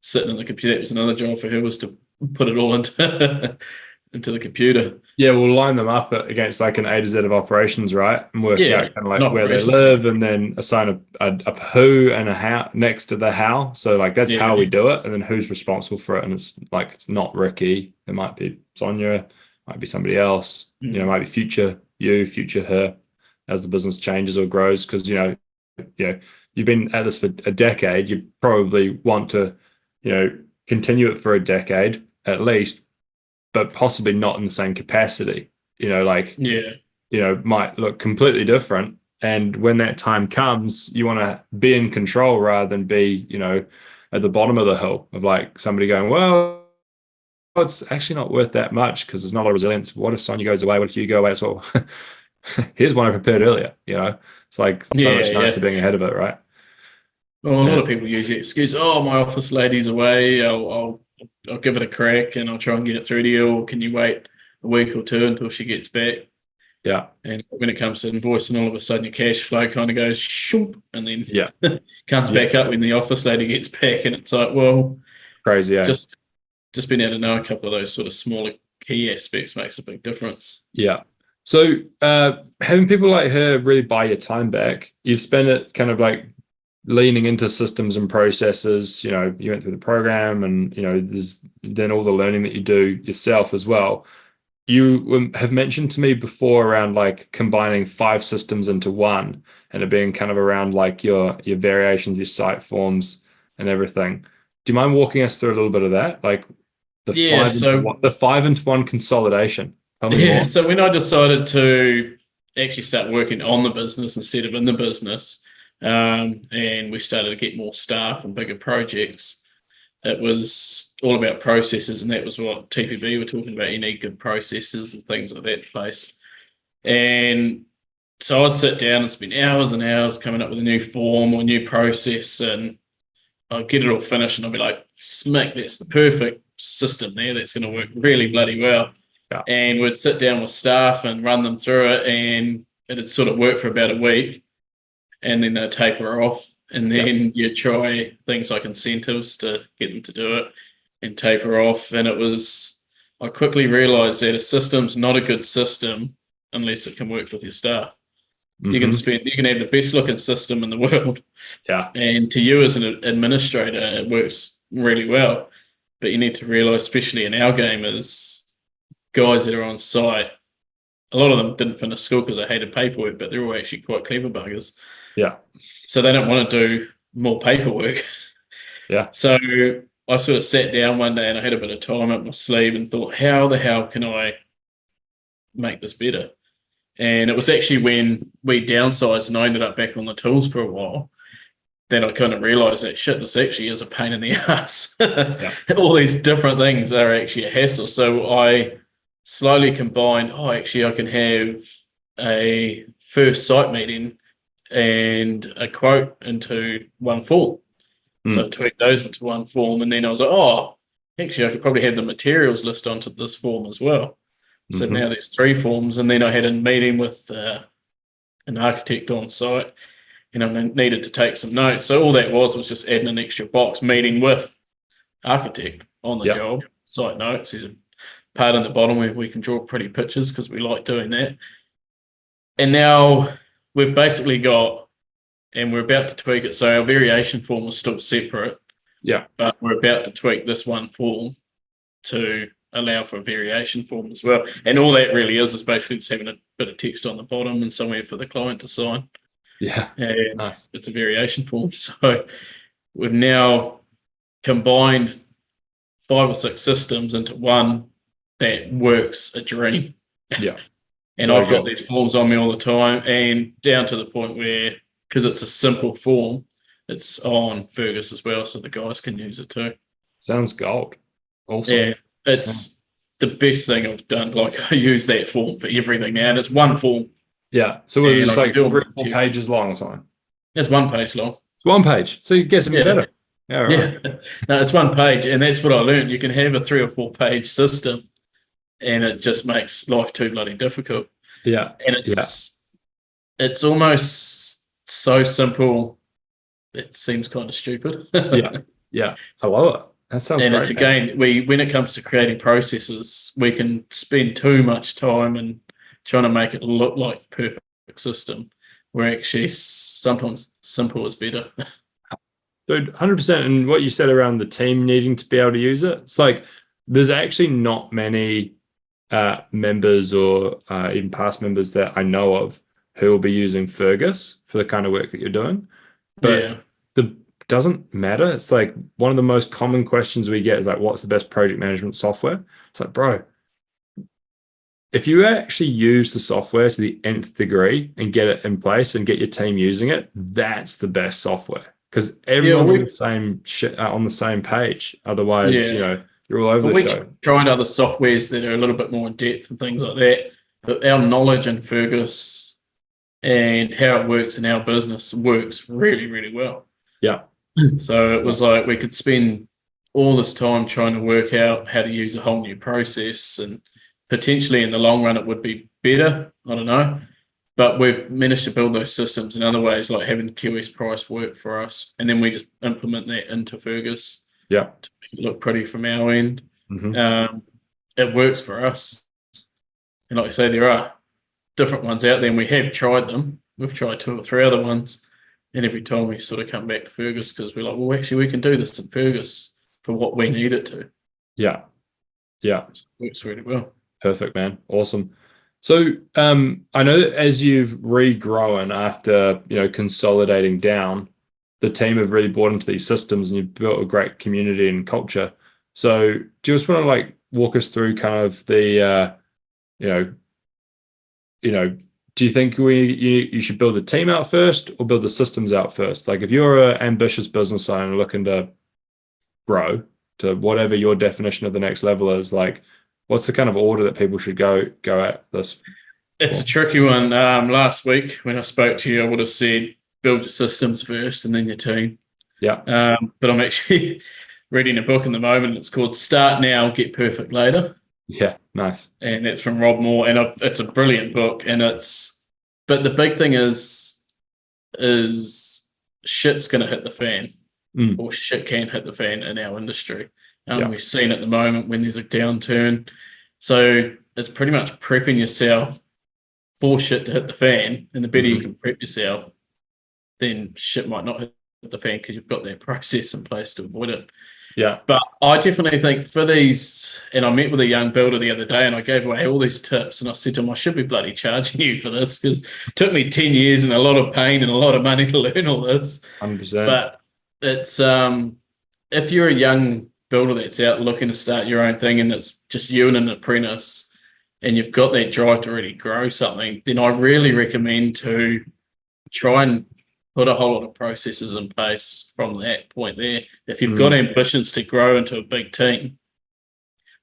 sitting in the computer. That was another job for her, was to put it all into into the computer. Yeah, we'll line them up against like an A to Z of operations, right? And work out kind of like where they live, and then assign a who and a how next to the how. So like that's how we do it, and then who's responsible for it. And it's like, it's not Ricki. It might be Sonia, might be somebody else. You know, might be future you, future her, as the business changes or grows. Because you know, you've been at this for a decade. You probably want to, continue it for a decade at least, but possibly not in the same capacity, might look completely different. And when that time comes, you want to be in control rather than be, at the bottom of the hill of like somebody going, well, it's actually not worth that much because there's not a lot of resilience. What if Sonia goes away? What if you go away as well? Here's one I prepared earlier, It's like so much nicer being ahead of it, right? Well, a lot of people use the excuse, oh, my office lady's away, I'll give it a crack and I'll try and get it through to you, or can you wait a week or two until she gets back? Yeah. And when it comes to invoicing, all of a sudden your cash flow kind of goes shoop, and then comes back up when the office lady gets back, and it's like, well, crazy, just being able to know a couple of those sort of smaller key aspects makes a big difference. Yeah. So having people like her really buy your time back, you've spent it kind of like leaning into systems and processes. You went through the program, and there's then all the learning that you do yourself as well. You have mentioned to me before around like combining 5 systems into one, and it being kind of around like your variations, your site forms and everything. Do you mind walking us through a little bit of that? Like the 5 into 1 consolidation. So when I decided to actually start working on the business instead of in the business, and we started to get more staff and bigger projects, it was all about processes, and that was what TPB were talking about. You need good processes and things like that in place. And so I'd sit down and spend hours and hours coming up with a new form or new process, and I'd get it all finished, and I'd be like, smack, that's the perfect system there. That's going to work really bloody well. Yeah. And we'd sit down with staff and run them through it, and it'd sort of work for about a week, and then they'd taper off. And then you try things like incentives to get them to do it and taper off. And I quickly realized that a system's not a good system unless it can work with your staff. Mm-hmm. You can have the best looking system in the world. Yeah. And to you as an administrator, it works really well. But you need to realize, especially in our game, is guys that are on site, a lot of them didn't finish school because they hated paperwork, but they're all actually quite clever buggers. Yeah. So they don't want to do more paperwork. Yeah. So I sort of sat down one day and I had a bit of time up my sleeve and thought, how the hell can I make this better? And it was actually when we downsized and I ended up back on the tools for a while that I kind of realized that shit, this actually is a pain in the ass. All these different things are actually a hassle. So I slowly combined, I can have a first site meeting and a quote into one form. So I tweaked those into one form, and then I was like, actually I could probably have the materials list onto this form as well. So now there's 3 forms, and then I had a meeting with an architect on site, and I needed to take some notes. So all that was just adding an extra box, meeting with architect on the job, site notes. There's a part in the bottom where we can draw pretty pictures because we like doing that. And now we've basically got, and we're about to tweak it. So our variation form was still separate. Yeah. But we're about to tweak this one form to allow for a variation form as well. And all that really is basically just having a bit of text on the bottom and somewhere for the client to sign. Yeah. And Nice. it's a variation form. So we've now combined 5 or 6 systems into one that works a dream. Yeah. And So I've got good. these forms on me all the time, and down to the point where, because it's a simple form, it's on Fergus as well, so the guys can use it too. Sounds gold. Awesome. Yeah, it's the best thing I've done. Like, I use that form for everything now, and it's one form. Yeah. So was it And just I like can do 3 or it 4 with pages long or something? It's 1 page long. It's 1 page. So it gets even Yeah. better. Yeah, right. Yeah, no, it's 1 page, and that's what I learned. You can have a 3 or 4 page system, and it just makes life too bloody difficult. Yeah. And it's almost so simple, it seems kind of stupid. Yeah. Yeah. I love it. That sounds And great. it's again, when it comes to creating processes, we can spend too much time and trying to make it look like the perfect system, where actually sometimes simple is better. Dude, 100%. And what you said around the team needing to be able to use it, it's like there's actually not many members or even past members that I know of who will be using Fergus for the kind of work that you're doing. But Yeah. the doesn't matter. It's like one of the most common questions we get is like, what's the best project management software? It's like, bro, if you actually use the software to the nth degree and get it in place and get your team using it, that's the best software. Because everyone's on the same shit on the same page. Otherwise, you're all over the show. We've tried other softwares that are a little bit more in depth and things like that. But our knowledge in Fergus and how it works in our business works really, really well. Yeah. So it was like we could spend all this time trying to work out how to use a whole new process, and potentially in the long run it would be better. I don't know. But we've managed to build those systems in other ways, like having QS Price work for us, and then we just implement that into Fergus. Yeah. To make it look pretty from our end. Mm-hmm. It works for us. And like I say, there are different ones out there, and we have tried them. We've tried 2 or 3 other ones, and every time we sort of come back to Fergus because we're like, well, actually, we can do this in Fergus for what we need it to. Yeah. Yeah. It works really well. Perfect, man. Awesome. So I know that as you've regrown after, consolidating down, the team have really bought into these systems and you've built a great community and culture. So do you just want to walk us through kind of the, do you think you should build the team out first or build the systems out first? Like if you're an ambitious business owner looking to grow to whatever your definition of the next level is, what's the kind of order that people should go at this? It's a tricky one. Last week when I spoke to you, I would have said build your systems first and then your team. Yeah. But I'm actually reading a book in the moment. It's called Start Now, Get Perfect Later. Yeah, nice. And it's from Rob Moore, and it's a brilliant book. And but the big thing is shit's going to hit the fan, or shit can hit the fan in our industry. We've seen at the moment when there's a downturn. So it's pretty much prepping yourself for shit to hit the fan, and the better you can prep yourself, then shit might not hit the fan because you've got that process in place to avoid it. Yeah. But I definitely think for these, and I met with a young builder the other day and I gave away all these tips, and I said to him, I should be bloody charging you for this because it took me 10 years and a lot of pain and a lot of money to learn all this. 100%. But it's if you're a young builder that's out looking to start your own thing and it's just you and an apprentice and you've got that drive to really grow something, then I really recommend to try and put a whole lot of processes in place from that point there. If you've got ambitions to grow into a big team,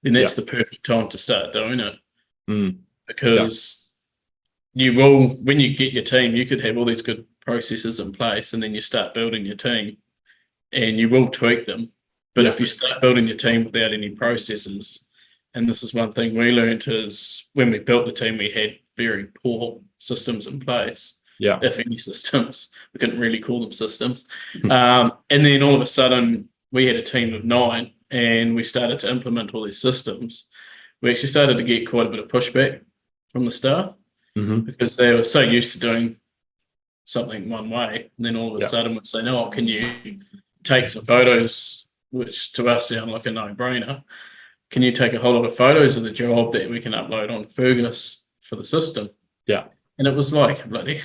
then that's the perfect time to start doing it. Because you will, when you get your team, you could have all these good processes in place and then you start building your team and you will tweak them. But if you start building your team without any processes, and this is one thing we learned is when we built the team, we had very poor systems in place. Yeah. If any systems, we couldn't really call them systems. And then all of a sudden we had a team of 9 and we started to implement all these systems. We actually started to get quite a bit of pushback from the staff because they were so used to doing something one way. And then all of a sudden we'd say, no, can you take some photos, which to us sound like a no-brainer. can you take a whole lot of photos of the job that we can upload on Fergus for the system? Yeah. And it was like, bloody,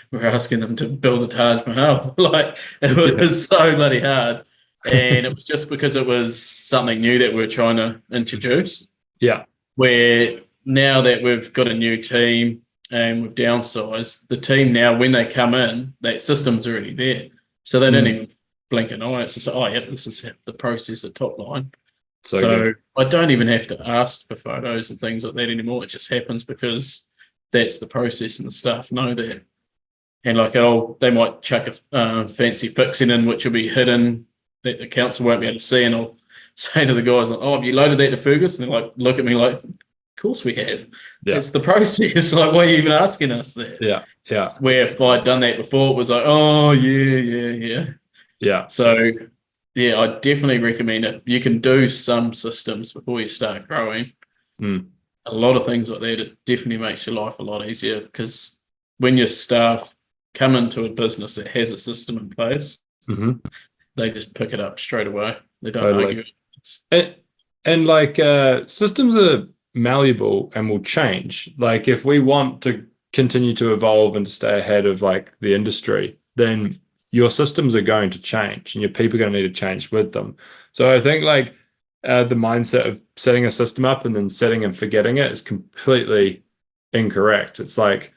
we're asking them to build a Taj Mahal. Like, it was so bloody hard. And it was just because it was something new that we were trying to introduce. Yeah. Where now that we've got a new team and we've downsized, the team now, when they come in, that system's already there. So they don't even blink an eye. It's just, oh, yeah, this is the process at Topline. So I don't even have to ask for photos and things like that anymore. It just happens because that's the process and the staff know that. And like they might chuck a fancy fixing in, which will be hidden that the council won't be able to see. And I'll say to the guys, like, oh, have you loaded that to Fergus? And they're like, look at me like, of course we have. Yeah. It's the process. Like, why are you even asking us that? Yeah. Yeah. Where if I'd done that before, it was like, oh, yeah. Yeah. So, yeah, I definitely recommend if you can do some systems before you start growing, a lot of things like that, it definitely makes your life a lot easier, because when your staff come into a business that has a system in place, they just pick it up straight away. They don't argue. And like systems are malleable and will change. Like if we want to continue to evolve and to stay ahead of like the industry, then your systems are going to change and your people are going to need to change with them. So I think like the mindset of setting a system up and then setting and forgetting it is completely incorrect. It's like,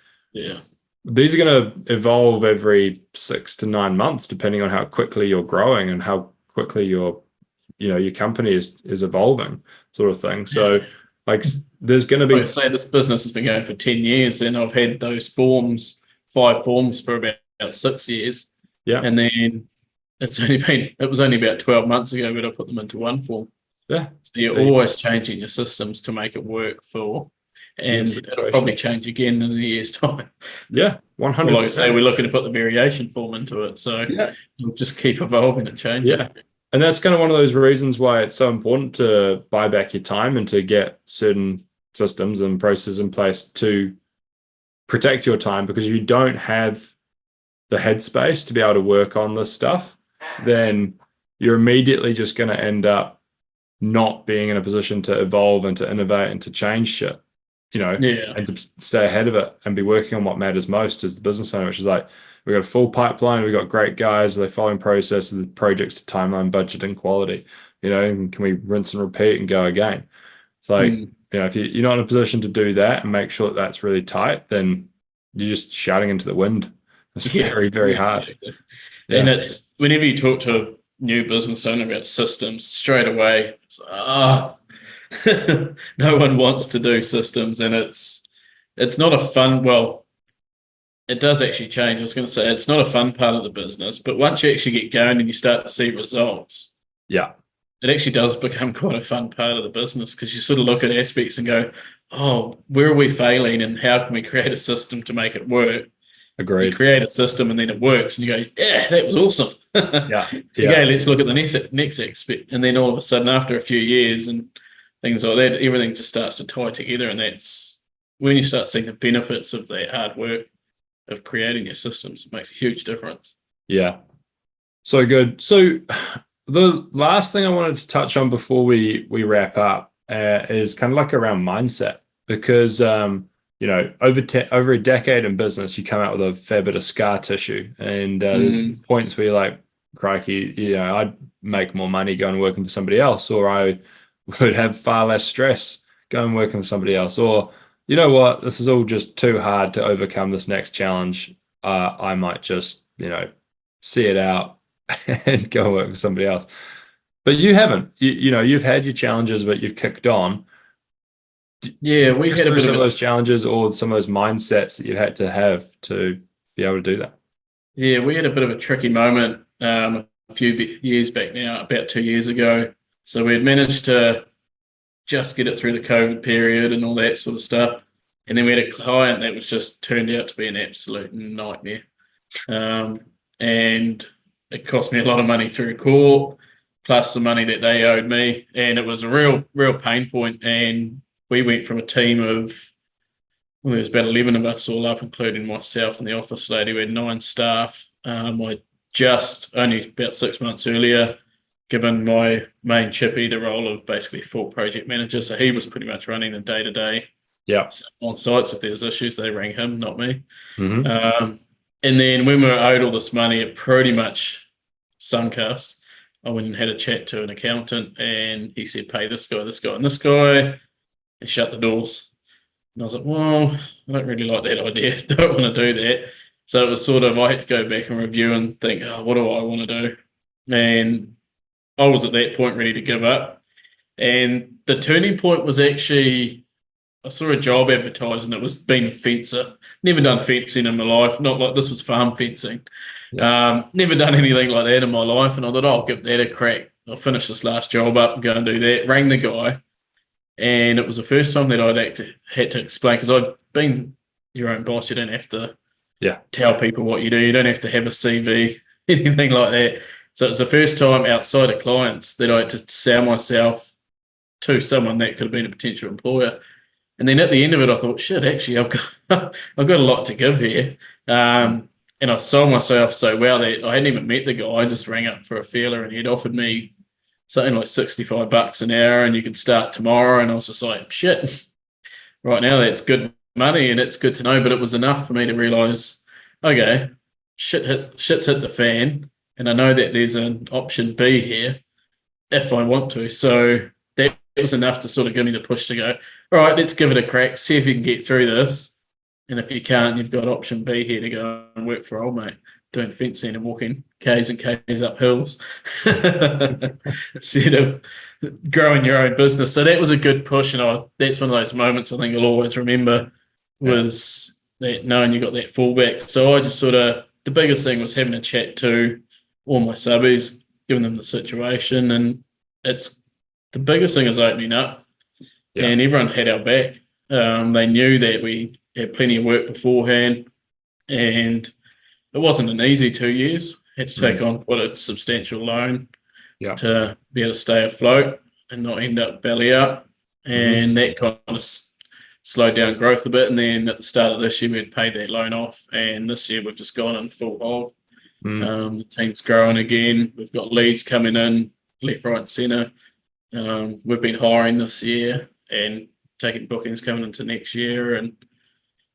these are going to evolve every 6 to 9 months, depending on how quickly you're growing and how quickly your company is evolving, sort of thing. So like there's going to be, say this business has been going for 10 years and I've had those 5 forms for about 6 years. Yeah. And then it was only about 12 months ago that I put them into one form. Yeah. So you're always changing your systems to make it work for, and it'll probably change again in a year's time. Yeah, 100%. Like I say, we're looking to put the variation form into it. So we'll just keep evolving and changing. Yeah. And that's kind of one of those reasons why it's so important to buy back your time and to get certain systems and processes in place to protect your time, because if you don't have the headspace to be able to work on this stuff, then you're immediately just going to end up not being in a position to evolve and to innovate and to change shit, and to stay ahead of it and be working on what matters most as the business owner, which is like, we've got a full pipeline, we've got great guys, they're following processes, the projects to timeline, budget, and quality, and can we rinse and repeat and go again? It's like, if you're not in a position to do that and make sure that that's really tight, then you're just shouting into the wind. It's very, very hard. Exactly. And it's whenever you talk to a new business owner about systems, straight away, it's no one wants to do systems, and it's not a fun. Well, it does actually change. I was going to say it's not a fun part of the business, but once you actually get going and you start to see results, it actually does become quite a fun part of the business, because you sort of look at aspects and go, oh, where are we failing, and how can we create a system to make it work? Agreed. You create a system and then it works, and you go, yeah, that was awesome. Okay, let's look at the next aspect. And then all of a sudden, after a few years and things like that, everything just starts to tie together. And that's when you start seeing the benefits of that hard work of creating your systems. It makes a huge difference. Yeah. So good. So the last thing I wanted to touch on before we wrap up is kind of like around mindset, because over a decade in business, you come out with a fair bit of scar tissue, and there's points where you're like, crikey, I'd make more money going working for somebody else, or I would have far less stress going working for somebody else, or you know what, this is all just too hard to overcome this next challenge. I might just, see it out and go work with somebody else. But you haven't. You've had your challenges, but you've kicked on. Yeah, we had a bit of those challenges, or some of those mindsets that you had to have to be able to do that. Yeah, we had a bit of a tricky moment a few years back now, about 2 years ago. So we had managed to just get it through the COVID period and all that sort of stuff. And then we had a client that was just turned out to be an absolute nightmare. And it cost me a lot of money through court, plus the money that they owed me. And it was a real pain point. And we went from a team of, there was about 11 of us all up, including myself and the office lady. We had 9 staff. I just only about 6 months earlier given my main chippy the role of basically full project manager. So he was pretty much running the day-to-day on sites. If there was issues, they rang him, not me. Mm-hmm. And then when we were owed all this money, it pretty much sunk us. I went and had a chat to an accountant, and he said, pay this guy, this guy, and this guy, and shut the doors. And I was like, well, I don't really like that idea. Don't want to do that. So it was sort of, I had to go back and review and think, oh, what do I want to do? And I was at that point ready to give up. And the turning point was actually, I saw a job advertised, and it was being a fencer. Never done fencing in my life. Not like this was farm fencing. Never done anything like that in my life. And I thought, I'll give that a crack. I'll finish this last job up and go and do that. Rang the guy. And it was the first time that I'd had to explain, because I'd been your own boss. You don't have to tell people what you do. You don't have to have a CV, anything like that. So it was the first time outside of clients that I had to sell myself to someone that could have been a potential employer. And then at the end of it, I thought, shit, actually, I've got a lot to give here. And I sold myself so well that I hadn't even met the guy. I just rang up for a feeler, and he'd offered me something like $65 an hour, and you could start tomorrow. And I was just like, shit, right now that's good money, and it's good to know. But it was enough for me to realise, okay, shit's hit the fan, and I know that there's an option B here if I want to. So that was enough to sort of give me the push to go, all right, let's give it a crack, see if you can get through this. And if you can't, you've got option B here to go and work for old mate, doing fencing and walking Ks and Ks up hills instead of growing your own business. So that was a good push, and that's one of those moments I think I'll always remember, was that knowing you got that fallback. So I just the biggest thing was having a chat to all my subbies, giving them the situation, and the biggest thing is opening up, and everyone had our back. They knew that we had plenty of work beforehand, and it wasn't an easy 2 years. Had to take on quite a substantial loan to be able to stay afloat and not end up belly up, and that kind of slowed down growth a bit. And then at the start of this year, we had paid that loan off, and this year we've just gone in full hold. The team's growing again. We've got leads coming in left, right, and centre. We've been hiring this year and taking bookings coming into next year, and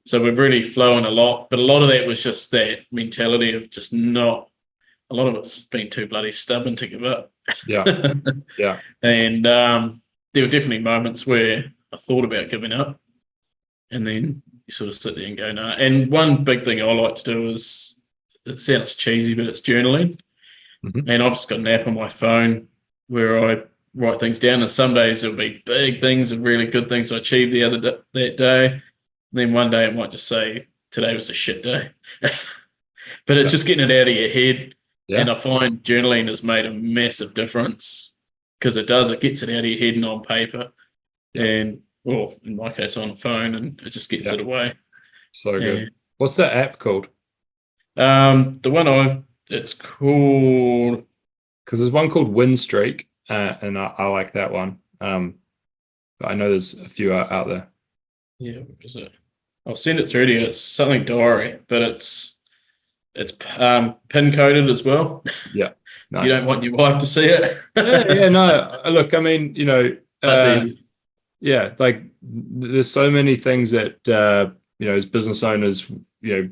so we've really flown a lot. But a lot of that was just that mentality of just not. A lot of it's been too bloody stubborn to give up. And there were definitely moments where I thought about giving up, and then you sort of sit there and go, no. And one big thing I like to do is, it sounds cheesy, but it's journaling. And I've just got an app on my phone where I write things down, and some days it'll be big things and really good things I achieved that day. And then one day it might just say, today was a shit day. But it's just getting it out of your head. And I find journaling has made a massive difference, because it gets it out of your head and on paper. And, well, in my case, on the phone, and it just gets it away. So good. What's that app called? The one it's called... Because there's one called Win Streak, and I like that one. But I know there's a few out there. Yeah, what is it? I'll send it through to you. It's something diary, but it's pin coded as well. Yeah, nice. You don't want your wife to see it. No. Look, I mean, like there's so many things that as business owners, we're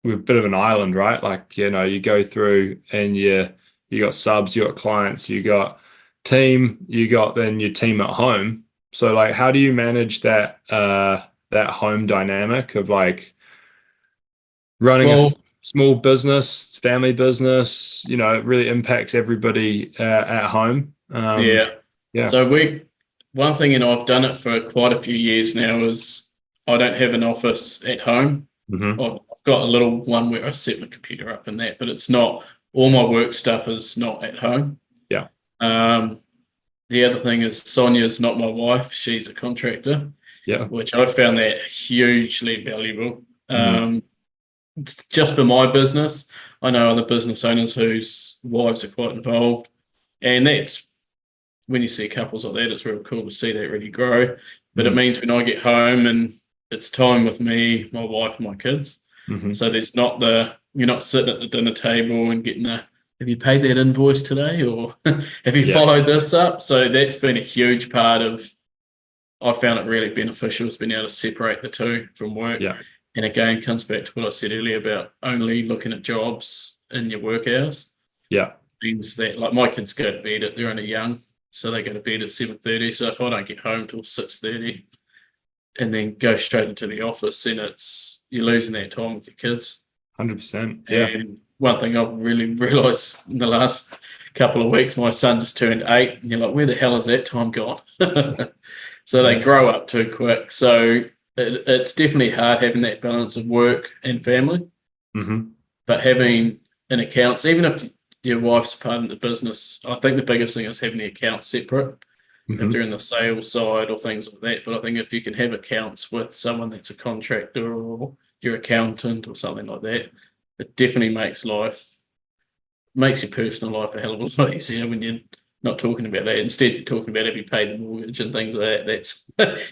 a bit of an island, right? Like, you go through and you got subs, you got clients, you got team, you got then your team at home. So like, how do you manage that home dynamic of like running a small business, family business? It really impacts everybody at home. So one thing, and I've done it for quite a few years now, is I don't have an office at home. I've got a little one where I set my computer up and that, but it's not, all my work stuff is not at home. The other thing is Sonia's not my wife. She's a contractor, which I found that hugely valuable. Just for my business. I know other business owners whose wives are quite involved, and that's when you see couples like that, it's really cool to see that really grow. But it means when I get home and it's time with me, my wife, and my kids. So there's not you're not sitting at the dinner table and getting a have you paid that invoice today, or have you Yeah. followed this up? So that's been a huge part of. I found it really beneficial. It's been able to separate the two from work. Yeah. And again, comes back to what I said earlier about only looking at jobs in your work hours. Yeah. Means that, like, my kids go to bed they're only young, so they go to bed at 7:30. So if I don't get home till 6:30, and then go straight into the office, then you're losing that time with your kids. 100%. Yeah. And one thing I've really realised in the last couple of weeks, my son just turned 8, and you're like, where the hell is that time gone? So they grow up too quick. So it's definitely hard having that balance of work and family. Mm-hmm. But having an accounts, even if your wife's part of the business, I think the biggest thing is having the accounts separate. Mm-hmm. If they're in the sales side or things like that. But I think if you can have accounts with someone that's a contractor or your accountant or something like that, it definitely makes your personal life a hell of a lot easier when you're not talking about that. Instead, you're talking about have you paid the mortgage and things like that. That's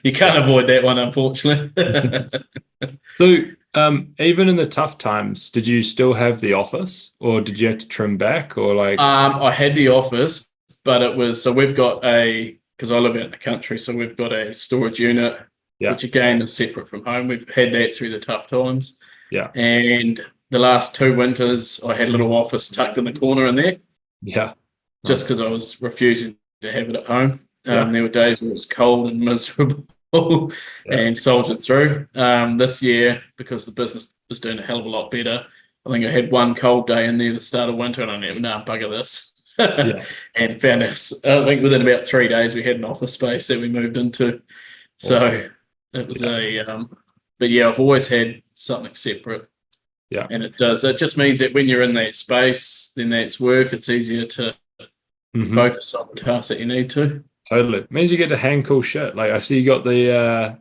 you can't avoid that one, unfortunately. So, even in the tough times, did you still have the office, or did you have to trim back, or like? I had the office, but it was we've got because I live out in the country, so we've got a storage unit, which again is separate from home. We've had that through the tough times. Yeah. And the last 2 winters, I had a little office tucked in the corner in there. Yeah. Just because I was refusing to have it at home. Yeah. There were days where it was cold and miserable and soldiered through. This year, because the business was doing a hell of a lot better, I think I had one cold day in there at the start of winter and I knew, bugger this. And found out, I think within about 3 days, we had an office space that we moved into. So it was but yeah, I've always had something separate. Yeah. And it just means that when you're in that space, then that's work. It's easier to focus on the tasks that you need to. Totally. It means you get to hang cool shit. Like I see you got the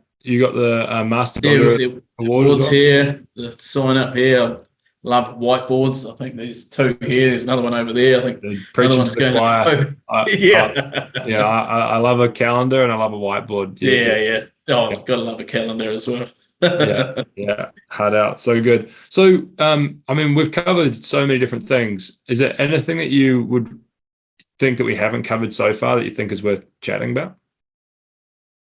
Master Builder awards here, the sign up here. I love whiteboards. I think there's 2 here. There's another one over there. I think another one's going over. I love a calendar and I love a whiteboard. Yeah. Oh, I've got to love a calendar as well. yeah. Hard out. So good. So, we've covered so many different things. Is there anything that you would think that we haven't covered so far that you think is worth chatting about?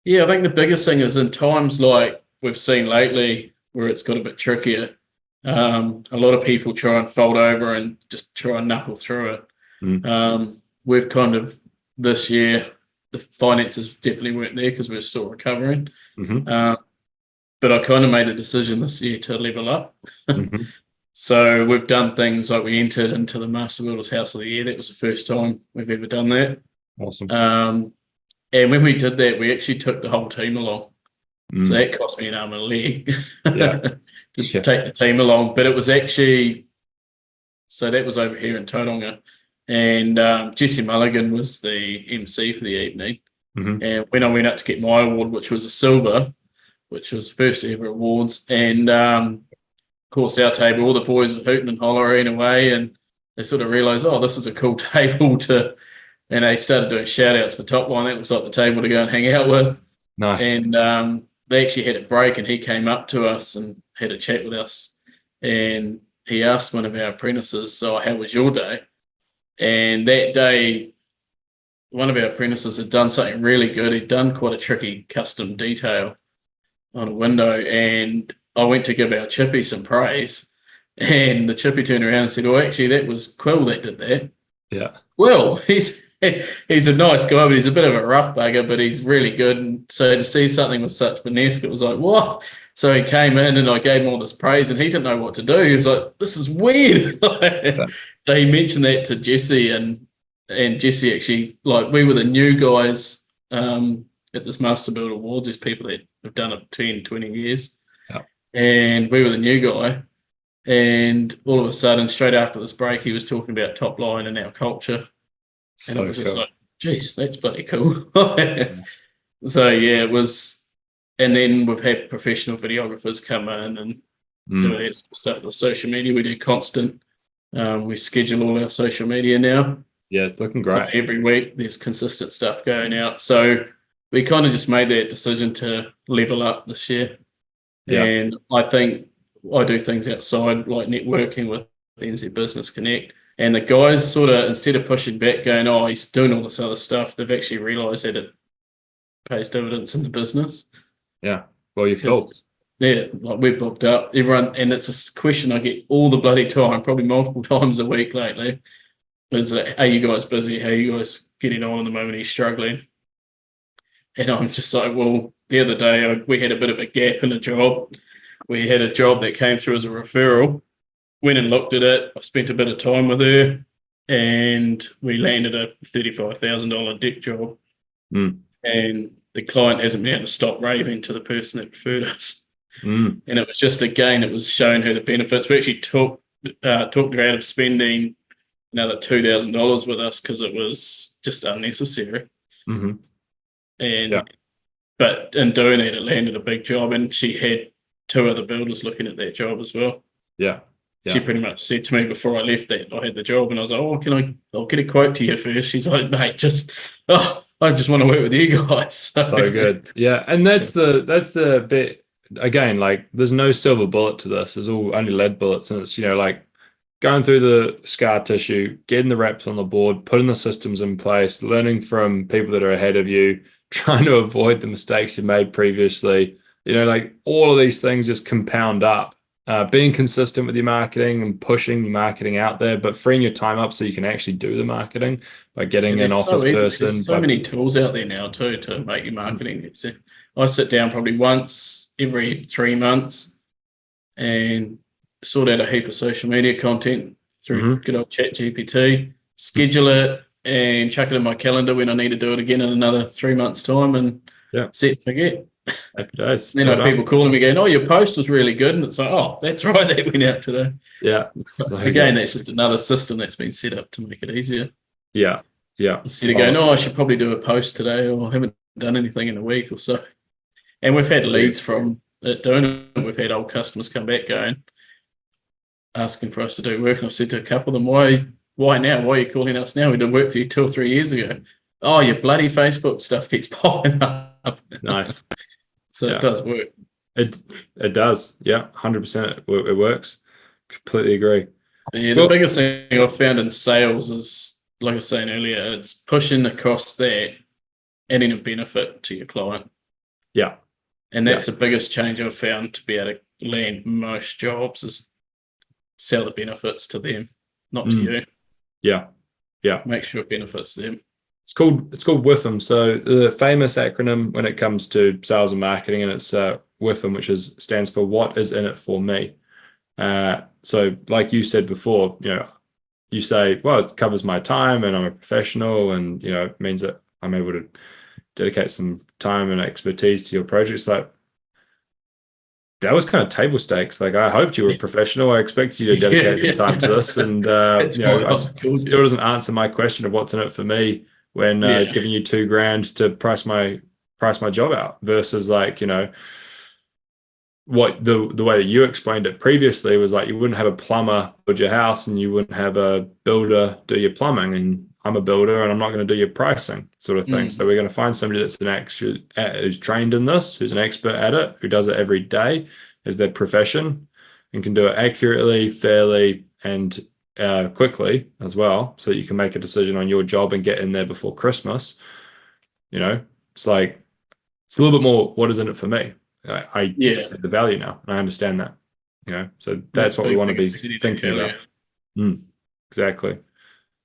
Yeah, I think the biggest thing is in times like we've seen lately where it's got a bit trickier, a lot of people try and fold over and just try and knuckle through it. We've kind of, this year, the finances definitely weren't there because we're still recovering. But I kind of made the decision this year to level up. So we've done things like we entered into the Master Builders House of the Year. That was the first time we've ever done that. Awesome. And when we did that, we actually took the whole team along. So that cost me an arm and a leg to take the team along. But it was actually, so that was over here in Tauranga. And Jesse Mulligan was the MC for the evening. And when I went up to get my award, which was a silver, which was first ever awards, and of course our table, all the boys were hooting and hollering away, and they sort of realised, oh, this is a cool table to, and they started doing shout outs for Topline. That was like the table to go and hang out with. Nice. And they actually had a break, and he came up to us and had a chat with us, and he asked one of our apprentices, so how was your day? And that day, one of our apprentices had done something really good. He'd done quite a tricky custom detail on a window, and I went to give our chippy some praise, and the chippy turned around and said, oh, actually, that was Quill that did that. Yeah. Well, he's a nice guy, but he's a bit of a rough bugger, but he's really good. And so to see something with such finesse, it was like, what? So he came in and I gave him all this praise, and he didn't know what to do. He was like, this is weird. So he mentioned that to Jesse, and Jesse actually, like, we were the new guys at this Master Builder Awards. There's people that have done it 10, 20 years. And we were the new guy. And all of a sudden, straight after this break, he was talking about Topline and our culture. And it was just like, geez, that's bloody cool. So, yeah, it was. And then we've had professional videographers come in and do that sort of stuff with social media. We do constant. We schedule all our social media now. Yeah, it's looking great. So every week, there's consistent stuff going out. So we kind of just made that decision to level up this year. Yeah. And I think I do things outside, like networking with NZ Business Connect. And the guys sort of, instead of pushing back, going, "Oh, he's doing all this other stuff," they've actually realised that it pays dividends in the business. Yeah. Well, you felt. Yeah, like we're booked up. Everyone, and it's a question I get all the bloody time, probably multiple times a week lately. Is that, "Are you guys busy? How are you guys getting on at the moment? Are you struggling?" And I'm just like, well, the other day we had a bit of a gap in a job. We had a job that came through as a referral. Went and looked at it. I spent a bit of time with her, and we landed a $35,000 deck job. And the client hasn't been able to stop raving to the person that referred us. And it was just, again, it was showing her the benefits. We actually talked her out of spending another $2,000 with us because it was just unnecessary. But in doing that, it landed a big job, and she had 2 other builders looking at that job as well. Yeah. She pretty much said to me before I left that I had the job, and I was like, "Oh, I'll get a quote to you first." She's like, "Mate, I just want to work with you guys." So good. Yeah. And that's the bit, again, like there's no silver bullet to this. There's all only lead bullets. And it's, like going through the scar tissue, getting the reps on the board, putting the systems in place, learning from people that are ahead of you, trying to avoid the mistakes you made previously. Like all of these things just compound up. Being consistent with your marketing and pushing your marketing out there, but freeing your time up so you can actually do the marketing by getting an office person. There's so many tools out there now too to make your marketing. So I sit down probably once every 3 months and sort out a heap of social media content through good old ChatGPT, schedule it and chuck it in my calendar when I need to do it again in another 3 months' time, and set and forget. Happy days. Then I have people calling me going, "Oh, your post was really good," and it's like, "Oh, that's right, that went out today." Yeah. Again, that's just another system that's been set up to make it easier. Yeah. Instead of going, "Oh, I should probably do a post today," or "I haven't done anything in a week or so." And we've had leads from it doing it. We've had old customers come back going, asking for us to do work, and I've said to a couple of them, "Why now? Why are you calling us now? We did work for you 2 or 3 years ago." "Oh, your bloody Facebook stuff keeps popping up." Nice. So it does work. It does. Yeah, 100%. It works. Completely agree. Yeah, the biggest thing I've found in sales is, like I was saying earlier, it's pushing across that, adding a benefit to your client. Yeah. And that's the biggest change I've found to be able to land most jobs is sell the benefits to them, not to you. Yeah. Make sure it benefits them. It's called WIFM. So the famous acronym when it comes to sales and marketing, and it's WIFM, which stands for what is in it for me. So like you said before, you say, well, it covers my time and I'm a professional, and it means that I'm able to dedicate some time and expertise to your projects. Like that was kind of table stakes. Like I hoped you were a professional. I expected you to dedicate some time to this, and it still doesn't answer my question of what's in it for me when giving you $2,000 to price my job out versus like, what the way that you explained it previously was like you wouldn't have a plumber build your house and you wouldn't have a builder do your plumbing, and I'm a builder and I'm not going to do your pricing sort of thing. So we're going to find somebody that's who's trained in this, who's an expert at it, who does it every day as their profession and can do it accurately, fairly, and quickly as well, so that you can make a decision on your job and get in there before Christmas. It's like it's a little bit more what is in it for me. I see the value now, and I understand that. So that's what we want to be thinking about. Exactly.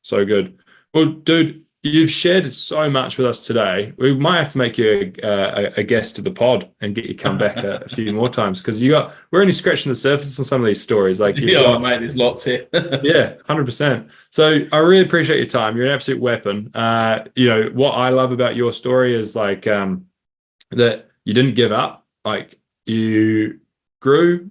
So good. Well, dude, you've shared so much with us today. We might have to make you a guest to the pod and get you come back a few more times, because we're only scratching the surface on some of these stories. Like, mate, there's lots here. Yeah, 100%. So I really appreciate your time. You're an absolute weapon. What I love about your story is like that you didn't give up. Like you grew,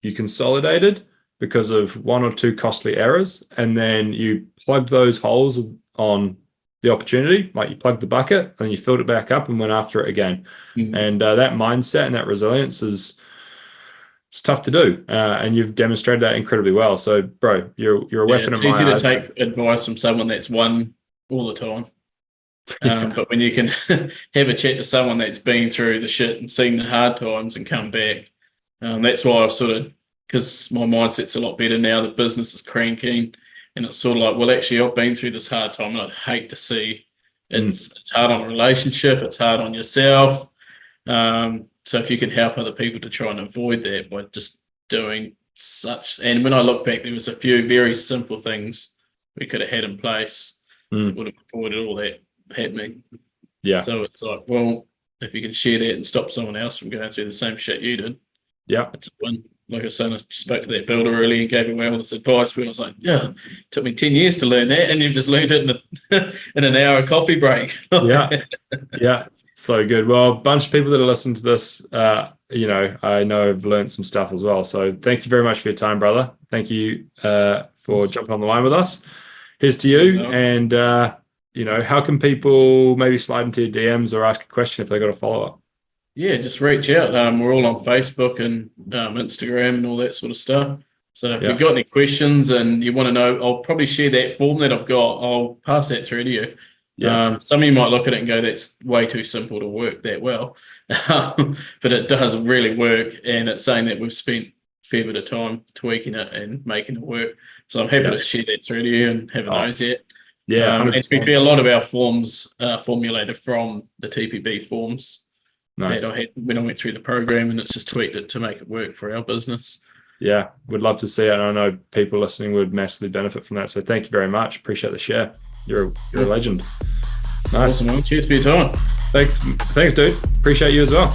you consolidated because of 1 or 2 costly errors, and then you plugged those holes on the opportunity. Like you plugged the bucket and you filled it back up and went after it again. And that mindset and that resilience it's tough to do, and you've demonstrated that incredibly well. So, bro, you're a weapon. It's easy to take advice from someone that's won all the time. But when you can have a chat to someone that's been through the shit and seen the hard times and come back, that's why I've because my mindset's a lot better now. The business is cranking. And it's sort of like, well, actually, I've been through this hard time, and I'd hate to see it's hard on a relationship, it's hard on yourself. So if you can help other people to try and avoid that by just doing such, and when I look back, there was a few very simple things we could have had in place that would have avoided all that happening. Yeah. So it's like, well, if you can share that and stop someone else from going through the same shit you did, it's a win. Like I said, I spoke to that builder earlier and gave away all this advice when I was like, yeah, it took me 10 years to learn that, and you've just learned it in an hour coffee break. Yeah. So good. Well, a bunch of people that are listening to this, I know have learned some stuff as well. So thank you very much for your time, brother. Thank you for jumping on the line with us. Here's to you. And, how can people maybe slide into your DMs or ask a question if they got a follow-up? Yeah, just reach out. We're all on Facebook and Instagram and all that sort of stuff. So if you've got any questions and you want to know, I'll probably share that form that I've got. I'll pass that through to you. Yeah. Some of you might look at it and go, that's way too simple to work that well. But it does really work. And it's saying that we've spent a fair bit of time tweaking it and making it work. So I'm happy to share that through to you and have a nose at. Yeah. And to be fair, a lot of our forms are formulated from the TPB forms. Nice. That I had when I went through the program, and it's just tweaked it to make it work for our business. Yeah, would love to see it. And I know people listening would massively benefit from that. So thank you very much. Appreciate the share. You're a legend. Nice. Awesome. Cheers for your time. Thanks, dude. Appreciate you as well.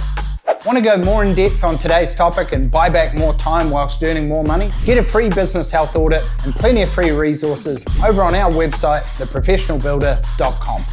Want to go more in depth on today's topic and buy back more time whilst earning more money? Get a free business health audit and plenty of free resources over on our website, theprofessionalbuilder.com.